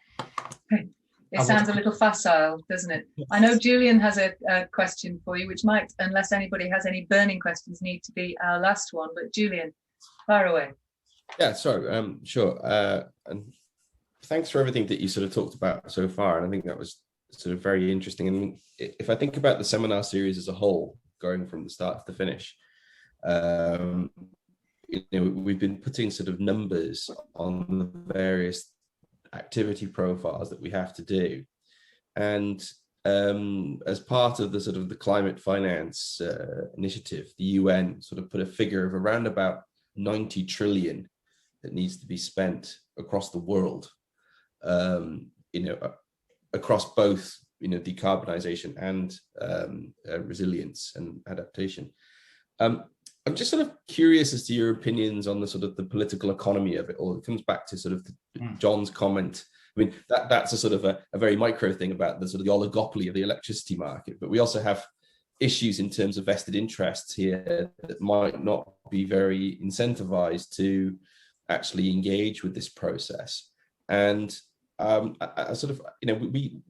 [SPEAKER 1] It sounds a little facile, doesn't it? I know Julian has a question for you, which might, unless anybody has any burning questions, need to be our last one. But Julian, fire away.
[SPEAKER 3] Yeah, sorry, sure. And thanks for everything that you sort of talked about so far. And I think that was sort of very interesting. And if I think about the seminar series as a whole, going from the start to the finish, we've been putting sort of numbers on the various activity profiles that we have to do, and as part of the sort of the climate finance initiative, the UN sort of put a figure of around about 90 trillion that needs to be spent across the world, across both decarbonization and resilience and adaptation. I'm just sort of curious as to your opinions on the sort of the political economy of it all. It comes back to sort of John's comment. I mean, that's a sort of a very micro thing about the sort of the oligopoly of the electricity market, but we also have issues in terms of vested interests here that might not be very incentivized to actually engage with this process. And I sort of,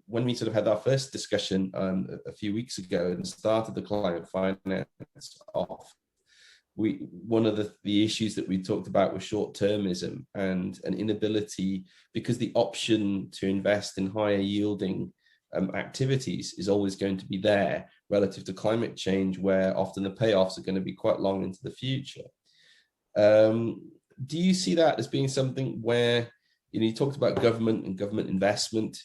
[SPEAKER 3] when we sort of had our first discussion a few weeks ago and started the climate finance off, one of the issues that we talked about was short-termism and an inability, because the option to invest in higher yielding activities is always going to be there relative to climate change, where often the payoffs are going to be quite long into the future. Do you see that as being something where, you talked about government and government investment,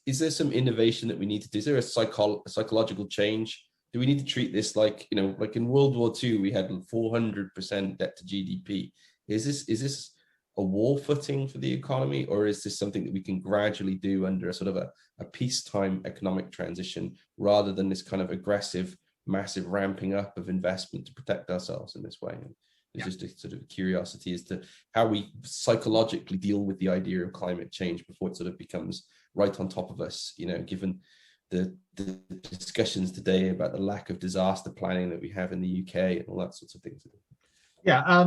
[SPEAKER 3] is there some innovation that we need to do? Is there a psychological change? Do we need to treat this like in World War II, we had 400% debt to GDP. Is this a war footing for the economy, or is this something that we can gradually do under a sort of a peacetime economic transition, rather than this kind of aggressive, massive ramping up of investment to protect ourselves in this way? It's just a sort of curiosity as to how we psychologically deal with the idea of climate change before it sort of becomes right on top of us, given the discussions today about the lack of disaster planning that we have in the UK and all that sorts of things.
[SPEAKER 2] Yeah.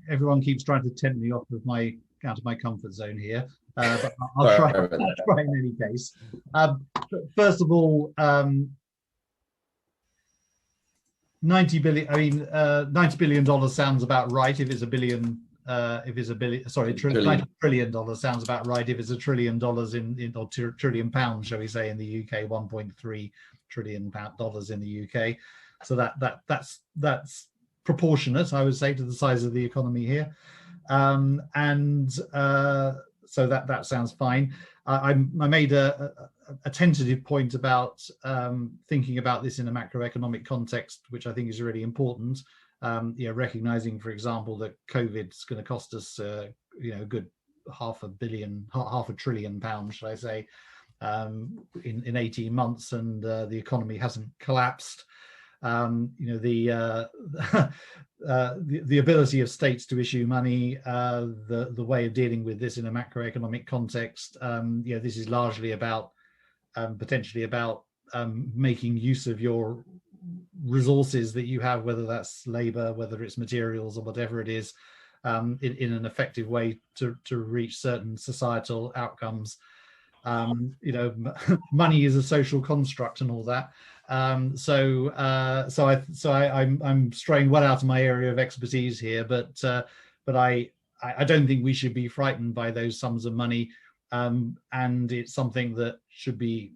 [SPEAKER 2] everyone keeps trying to tempt me out of my comfort zone here, but I'll try. I'll try in any case. First of all, 90 billion. I mean, $90 billion sounds about right if it's a billion. If it's a billion, sorry, $90 trillion sounds about right if it's $1 trillion or £1 trillion, shall we say, in the UK, $1.3 trillion in the UK. So that's proportionate, I would say, to the size of the economy here, and so that sounds fine. I made a tentative point about thinking about this in a macroeconomic context, which I think is really important. Recognizing, for example, that COVID is going to cost us, a good £500 trillion, should I say, in 18 months, and the economy hasn't collapsed. The ability of states to issue money, the way of dealing with this in a macroeconomic context, this is largely about potentially about making use of your resources that you have, whether that's labor, whether it's materials, or whatever it is, in an effective way to reach certain societal outcomes. Money is a social construct and all that. So I'm straying well out of my area of expertise here, but I don't think we should be frightened by those sums of money, and it's something that should be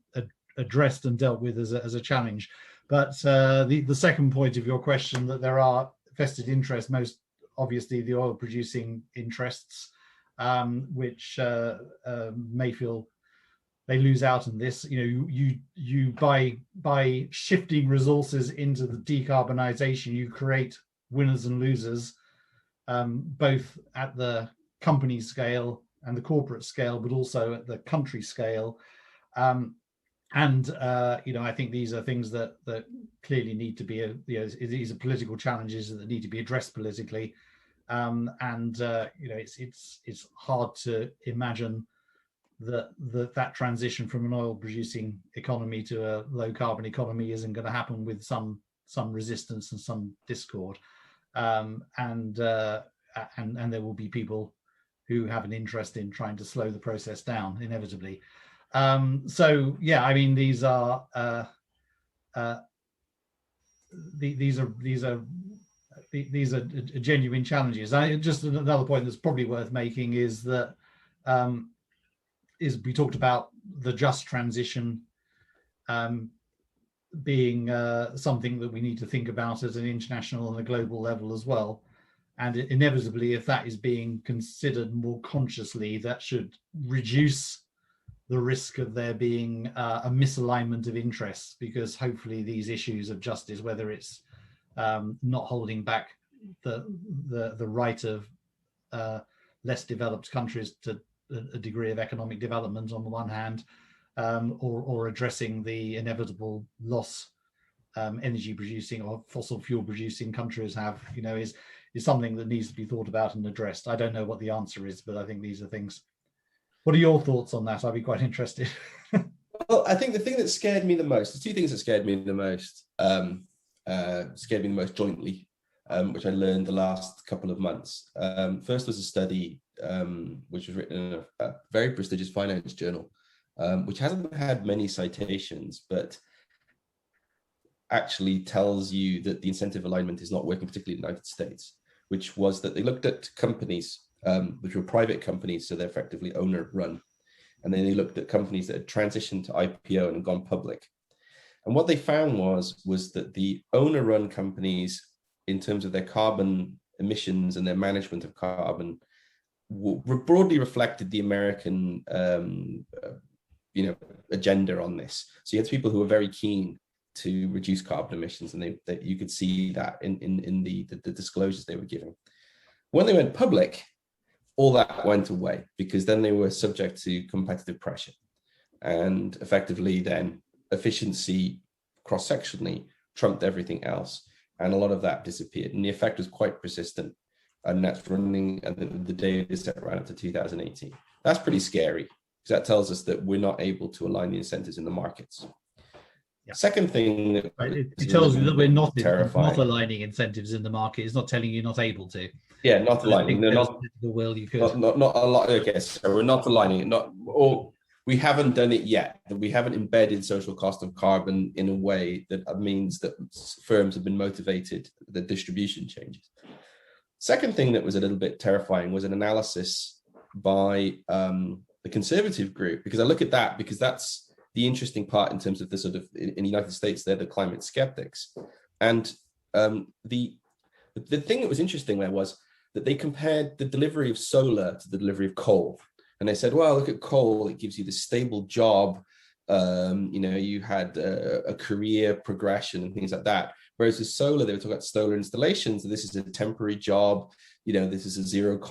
[SPEAKER 2] addressed and dealt with as a challenge. But the second point of your question, that there are vested interests, most obviously the oil producing interests, which may feel they lose out on this. You by shifting resources into the decarbonisation, you create winners and losers, both at the company scale and the corporate scale, but also at the country scale. I think these are things that clearly need to be, these are political challenges that need to be addressed politically. It's hard to imagine that transition from an oil producing economy to a low carbon economy isn't going to happen with some resistance and some discord. And there will be people who have an interest in trying to slow the process down, inevitably. These are genuine challenges. Just another point that's probably worth making is that we talked about the just transition being something that we need to think about at an international and a global level as well. And inevitably, if that is being considered more consciously, that should reduce the risk of there being a misalignment of interests, because hopefully these issues of justice, whether it's not holding back the right of less developed countries to a degree of economic development on the one hand, or addressing the inevitable loss energy producing or fossil fuel producing countries have, is something that needs to be thought about and addressed. I don't know what the answer is, but I think these are things. What are your thoughts on that? I'd be quite interested.
[SPEAKER 3] Well, I think the thing that scared me the most, the two things that scared me the most jointly, which I learned the last couple of months. First was a study which was written in a very prestigious finance journal, which hasn't had many citations, but actually tells you that the incentive alignment is not working, particularly in the United States, which was that they looked at companies which were private companies, so they're effectively owner run. And then they looked at companies that had transitioned to IPO and gone public. And what they found was that the owner run companies, in terms of their carbon emissions and their management of carbon, broadly reflected the American agenda on this. So you had people who were very keen to reduce carbon emissions, and that you could see that in the disclosures they were giving. When they went public, all that went away, because then they were subject to competitive pressure, and effectively then efficiency cross-sectionally trumped everything else, and a lot of that disappeared, and the effect was quite persistent, and that's running, and the data set ran up to 2018. That's pretty scary, because that tells us that we're not able to align the incentives in the markets. Second thing that
[SPEAKER 2] it tells you that we're not
[SPEAKER 3] terrifying.
[SPEAKER 2] aligning incentives in the market. It's not telling you you're not able to.
[SPEAKER 3] Yeah, not aligning. No, not
[SPEAKER 2] the will you could.
[SPEAKER 3] Not a lot. Okay, so we're not aligning it. Or we haven't done it yet. We haven't embedded social cost of carbon in a way that means that firms have been motivated. The distribution changes. Second thing that was a little bit terrifying was an analysis by the conservative group, because I look at that because that's the interesting part in terms of the sort of in the United States, they're the climate skeptics. And the thing that was interesting there was that they compared the delivery of solar to the delivery of coal. And they said, well, look at coal, it gives you this stable job. You had a career progression and things like that. Whereas with solar, they were talking about solar installations. So this is a temporary job. This is a 0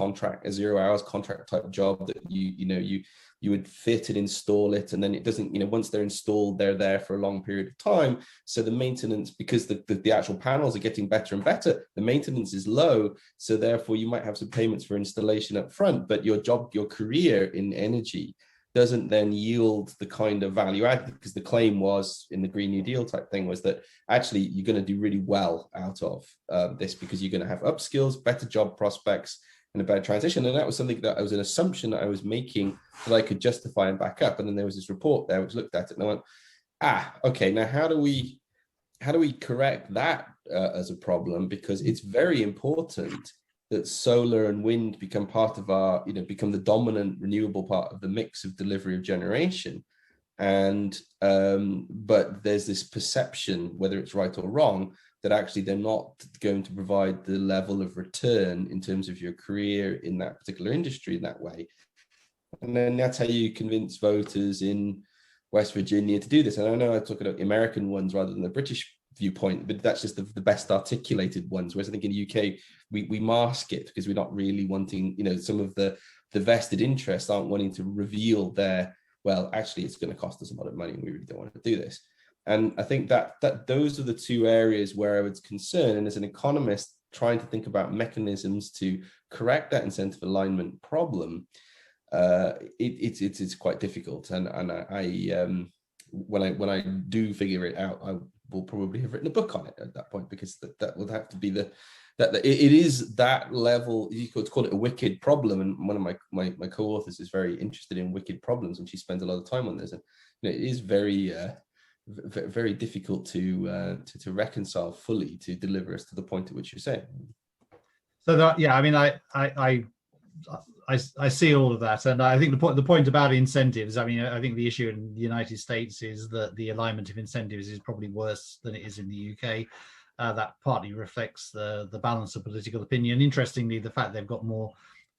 [SPEAKER 3] hours contract type job that you would fit and install it, and then it doesn't, once they're installed, they're there for a long period of time. So the maintenance, because the actual panels are getting better and better, the maintenance is low. So therefore you might have some payments for installation up front, but your career in energy doesn't then yield the kind of value add, because the claim was in the Green New Deal type thing was that actually you're going to do really well out of this, because you're going to have upskills, better job prospects, and a better transition. And that was something that was an assumption that I was making that I could justify and back up. And then there was this report there which looked at it and I went, okay, now how do we correct that as a problem? Because it's very important that solar and wind become part of our, become the dominant renewable part of the mix of delivery of generation. And but there's this perception, whether it's right or wrong, that actually they're not going to provide the level of return in terms of your career in that particular industry in that way. And then that's how you convince voters in West Virginia to do this. And I know I talk about the American ones rather than the British viewpoint, but that's just the best articulated ones. Whereas I think in the UK, we mask it because we're not really wanting, some of the vested interests aren't wanting to reveal well, actually, it's going to cost us a lot of money and we really don't want to do this. And I think that those are the two areas where I was concerned. And as an economist, trying to think about mechanisms to correct that incentive alignment problem, it's quite difficult. And I when I do figure it out, I will probably have written a book on it at that point, because that would have to be that it is that level. You could call it a wicked problem. And one of my co-authors is very interested in wicked problems, and she spends a lot of time on this. And it is very very difficult to reconcile fully to deliver us to the point at which you're saying.
[SPEAKER 2] So that, I mean, I see all of that, and I think the point about incentives. I mean, I think the issue in the United States is that the alignment of incentives is probably worse than it is in the UK. That partly reflects the balance of political opinion. Interestingly, the fact they've got more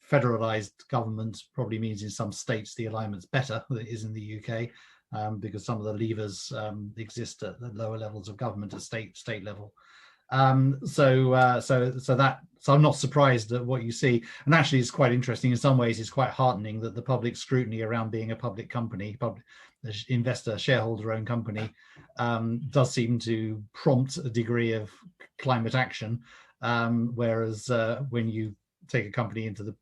[SPEAKER 2] federalized government probably means in some states the alignment's better than it is in the UK. Because some of the levers exist at the lower levels of government at state level. So I'm not surprised at what you see. And actually, it's quite interesting. In some ways, it's quite heartening that the public scrutiny around being a public company, investor, shareholder-owned company, does seem to prompt a degree of climate action. Whereas when you take a company into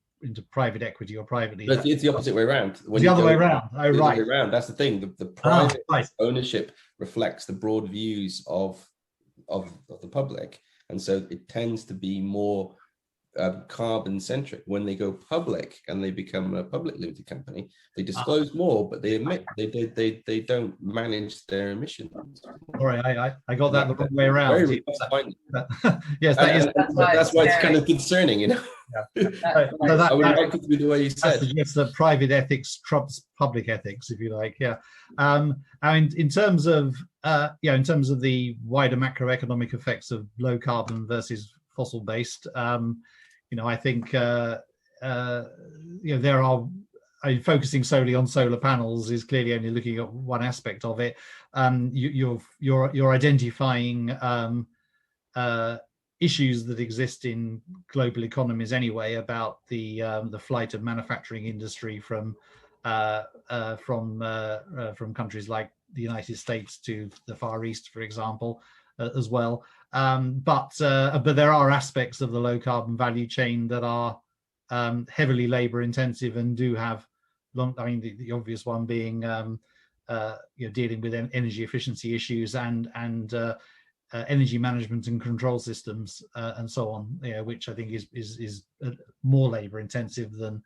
[SPEAKER 2] private equity or privately,
[SPEAKER 3] it's the opposite way around.
[SPEAKER 2] The other way around. Oh, right.
[SPEAKER 3] That's the thing. The private ownership reflects the broad views of the public, and so it tends to be more carbon centric. When they go public and they become a public limited company, they disclose more, but they admit they don't manage their emissions.
[SPEAKER 2] All right, I got that the wrong way around. Yes,
[SPEAKER 3] that's why it's kind of concerning,
[SPEAKER 2] Yeah.
[SPEAKER 3] That could be the way you said.
[SPEAKER 2] Suggests that private ethics trumps public ethics, if you like. Yeah. I mean, in terms of the wider macroeconomic effects of low carbon versus fossil based, I think there are. Focusing solely on solar panels is clearly only looking at one aspect of it. You're identifying issues that exist in global economies anyway about the flight of manufacturing industry from countries like the United States to the Far East, for example, as well. But there are aspects of the low carbon value chain that are heavily labor intensive and do have long. I mean, the obvious one being dealing with energy efficiency issues and energy management and control systems and so on, which I think is more labour intensive than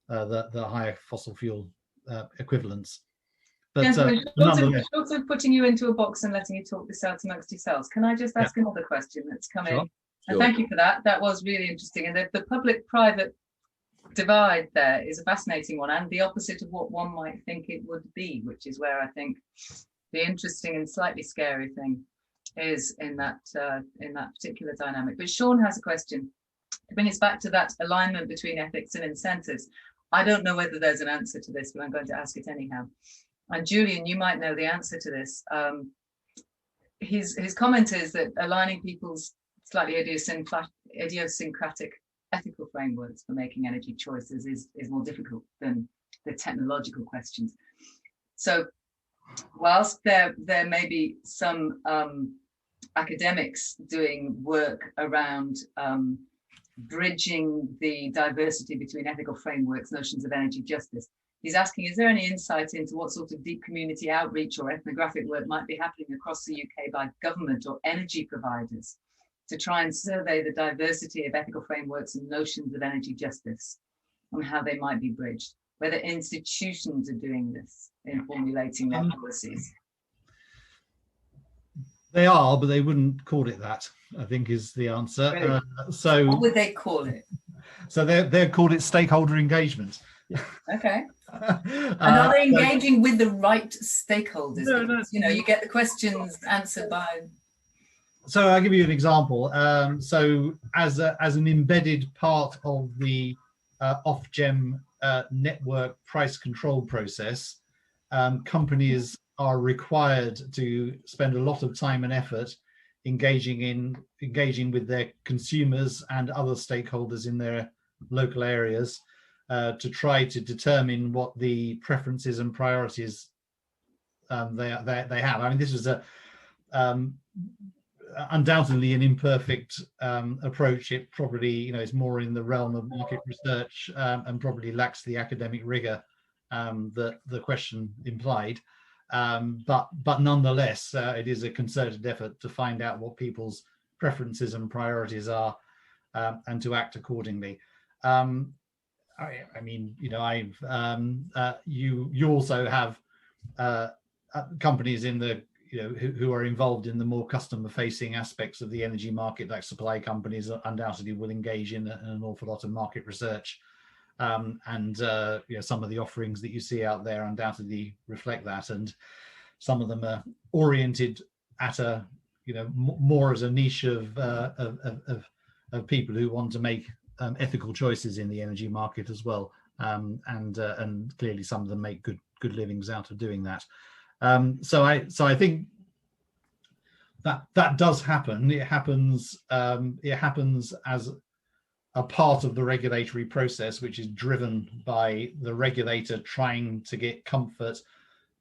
[SPEAKER 2] the higher fossil fuel equivalents. But
[SPEAKER 1] short of putting you into a box and letting you talk this out amongst yourselves, can I just ask another question that's come in? And thank you for that. That was really interesting. And the public-private divide there is a fascinating one, and the opposite of what one might think it would be, which is where I think the interesting and slightly scary thing is in that particular dynamic. But Sean has a question to bring us back to that alignment between ethics and incentives. I don't know whether there's an answer to this, but I'm going to ask it anyhow. And Julian, you might know the answer to this. His comment is that aligning people's slightly idiosyncratic ethical frameworks for making energy choices is more difficult than the technological questions. So whilst there may be some academics doing work around bridging the diversity between ethical frameworks, notions of energy justice, he's asking, is there any insight into what sort of deep community outreach or ethnographic work might be happening across the UK by government or energy providers to try and survey the diversity of ethical frameworks and notions of energy justice and how they might be bridged? Whether institutions are doing this in formulating their policies?
[SPEAKER 2] They are, but they wouldn't call it that, I think is the answer.
[SPEAKER 1] Really? So what would they call it?
[SPEAKER 2] So they're called it stakeholder engagement.
[SPEAKER 1] Okay. And are they engaging with the right stakeholders? No. You get the questions answered by.
[SPEAKER 2] So I'll give you an example. So as an embedded part of the Ofgem network price control process, companies are required to spend a lot of time and effort engaging with their consumers and other stakeholders in their local areas to try to determine what the preferences and priorities they have. I mean, this is undoubtedly an imperfect approach. It probably is more in the realm of market research and probably lacks the academic rigor that the question implied. But nonetheless, it is a concerted effort to find out what people's preferences and priorities are and to act accordingly. You also have companies in the who are involved in the more customer-facing aspects of the energy market, like supply companies, undoubtedly will engage in an awful lot of market research, and some of the offerings that you see out there undoubtedly reflect that, and some of them are oriented at a more as a niche of people who want to make ethical choices in the energy market as well, and clearly some of them make good livings out of doing that. So I think that does happen. It happens as a part of the regulatory process, which is driven by the regulator trying to get comfort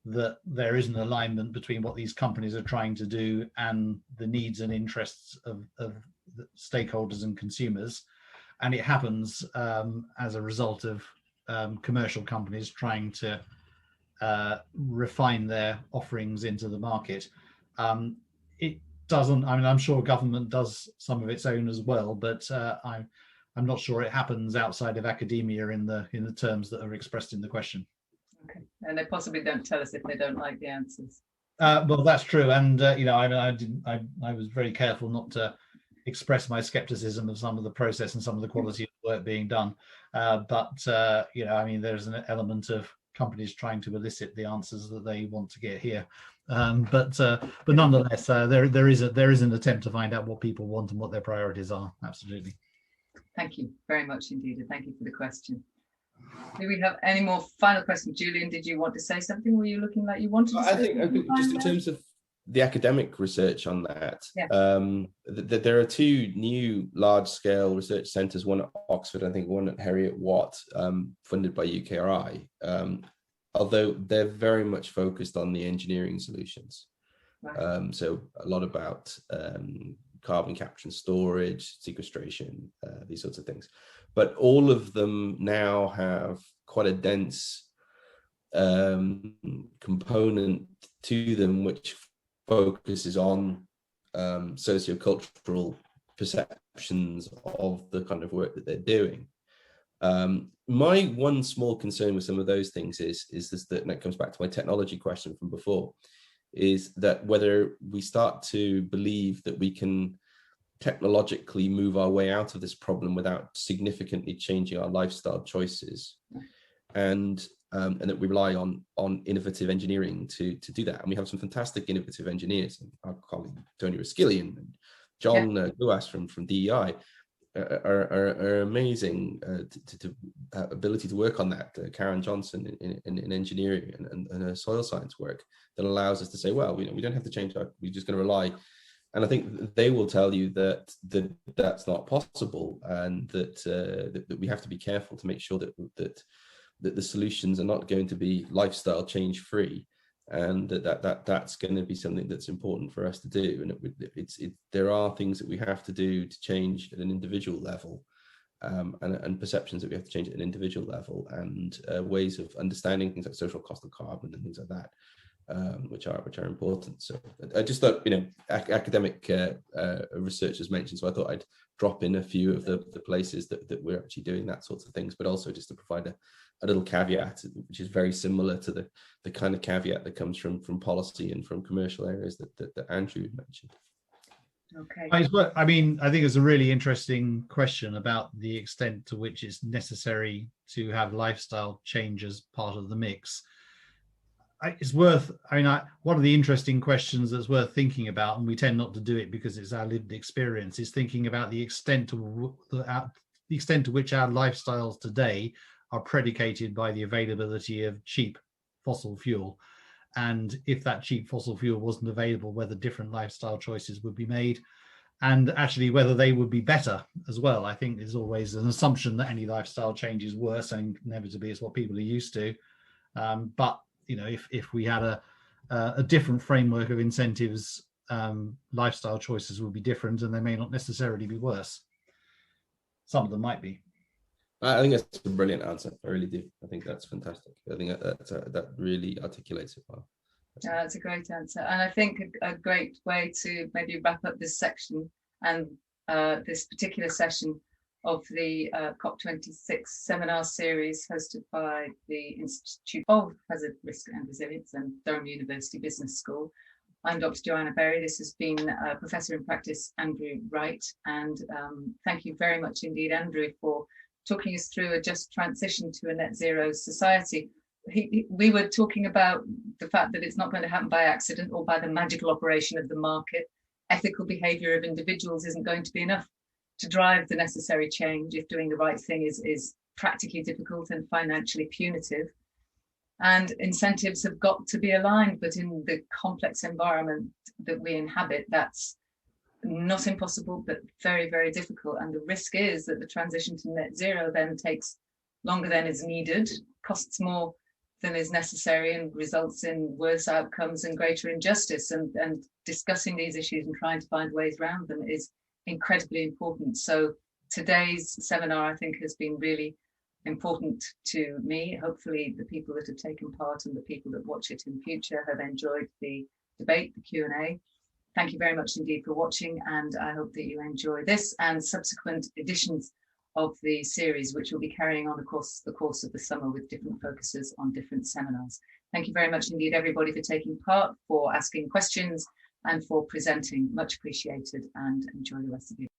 [SPEAKER 2] that there is an alignment between what these companies are trying to do and the needs and interests of the stakeholders and consumers. And it happens as a result of commercial companies trying to refine their offerings into the market. It doesn't, I'm sure government does some of its own as well, but I'm not sure it happens outside of academia in the terms that are expressed in the question.
[SPEAKER 1] Okay, and they possibly don't tell us if they don't like the answers.
[SPEAKER 2] Well, that's true, and I was very careful not to express my skepticism of some of the process and some of the quality of work being done. But there's an element of companies trying to elicit the answers that they want to get here. But nonetheless, there is an attempt to find out what people want and what their priorities are. Absolutely.
[SPEAKER 1] Thank you very much indeed. And thank you for the question. Do we have any more final questions? Julian, did you want to say something? Were you looking like you wanted to say something?
[SPEAKER 3] I think just in terms of the academic research on that, there are two new large-scale research centres, one at Oxford, I think one at Heriot-Watt, funded by UKRI, although they're very much focused on the engineering solutions. Right. So a lot about carbon capture and storage, sequestration, these sorts of things. But all of them now have quite a dense component to them which focuses on sociocultural perceptions of the kind of work that they're doing. My one small concern with some of those things is this, that, and it comes back to my technology question from before, is that whether we start to believe that we can technologically move our way out of this problem without significantly changing our lifestyle choices, and that we rely on innovative engineering to do that. And we have some fantastic innovative engineers, our colleague Tony Roskillian and John Guas from DEI are amazing to ability to work on that. Karen Johnson in engineering and soil science work that allows us to say, well, we don't have to change we're just going to rely. And I think they will tell you that that's not possible, and that we have to be careful to make sure that the solutions are not going to be lifestyle change free, and that's going to be something that's important for us to do. And there are things that we have to do to change at an individual level, and perceptions that we have to change at an individual level, and ways of understanding things like social cost of carbon and things like that, which are important. So I just thought, academic researchers mentioned, so I thought I'd drop in a few of the places that we're actually doing that sorts of things, but also just to provide a little caveat, which is very similar to the kind of caveat that comes from policy and from commercial areas that Andrew mentioned.
[SPEAKER 1] Okay.
[SPEAKER 2] I mean, I think it's a really interesting question about the extent to which it's necessary to have lifestyle change as part of the mix. It's worth, one of the interesting questions that's worth thinking about, and we tend not to do it because it's our lived experience, is thinking about the extent to which our lifestyles today are predicated by the availability of cheap fossil fuel. And if that cheap fossil fuel wasn't available, whether different lifestyle choices would be made, and actually whether they would be better as well. I think there's always an assumption that any lifestyle change is worse, and inevitably it's what people are used to. But if we had a different framework of incentives, lifestyle choices would be different, and they may not necessarily be worse. Some of them might be.
[SPEAKER 3] I think that's a brilliant answer. I really do. I think that's fantastic. I think that really articulates it well.
[SPEAKER 1] Yeah, that's a great answer. And I think a great way to maybe wrap up this section and this particular session of the COP26 seminar series hosted by the Institute of Hazard, Risk and Resilience and Durham University Business School. I'm Dr. Joanna Berry. This has been Professor in Practice Andrew Wright. And thank you very much indeed, Andrew, for talking us through a just transition to a net zero society. We were talking about the fact that it's not going to happen by accident or by the magical operation of the market. Ethical behaviour of individuals isn't going to be enough to drive the necessary change if doing the right thing is practically difficult and financially punitive. And incentives have got to be aligned, but in the complex environment that we inhabit, that's not impossible, but very, very difficult. And the risk is that the transition to net zero then takes longer than is needed, costs more than is necessary, and results in worse outcomes and greater injustice. And discussing these issues and trying to find ways around them is incredibly important. So today's seminar, I think, has been really important to me. Hopefully the people that have taken part and the people that watch it in future have enjoyed the debate, the Q&A. Thank you very much indeed for watching, and I hope that you enjoy this and subsequent editions of the series, which will be carrying on across the course of the summer with different focuses on different seminars. Thank you very much indeed, everybody, for taking part, for asking questions and for presenting. Much appreciated, and enjoy the rest of your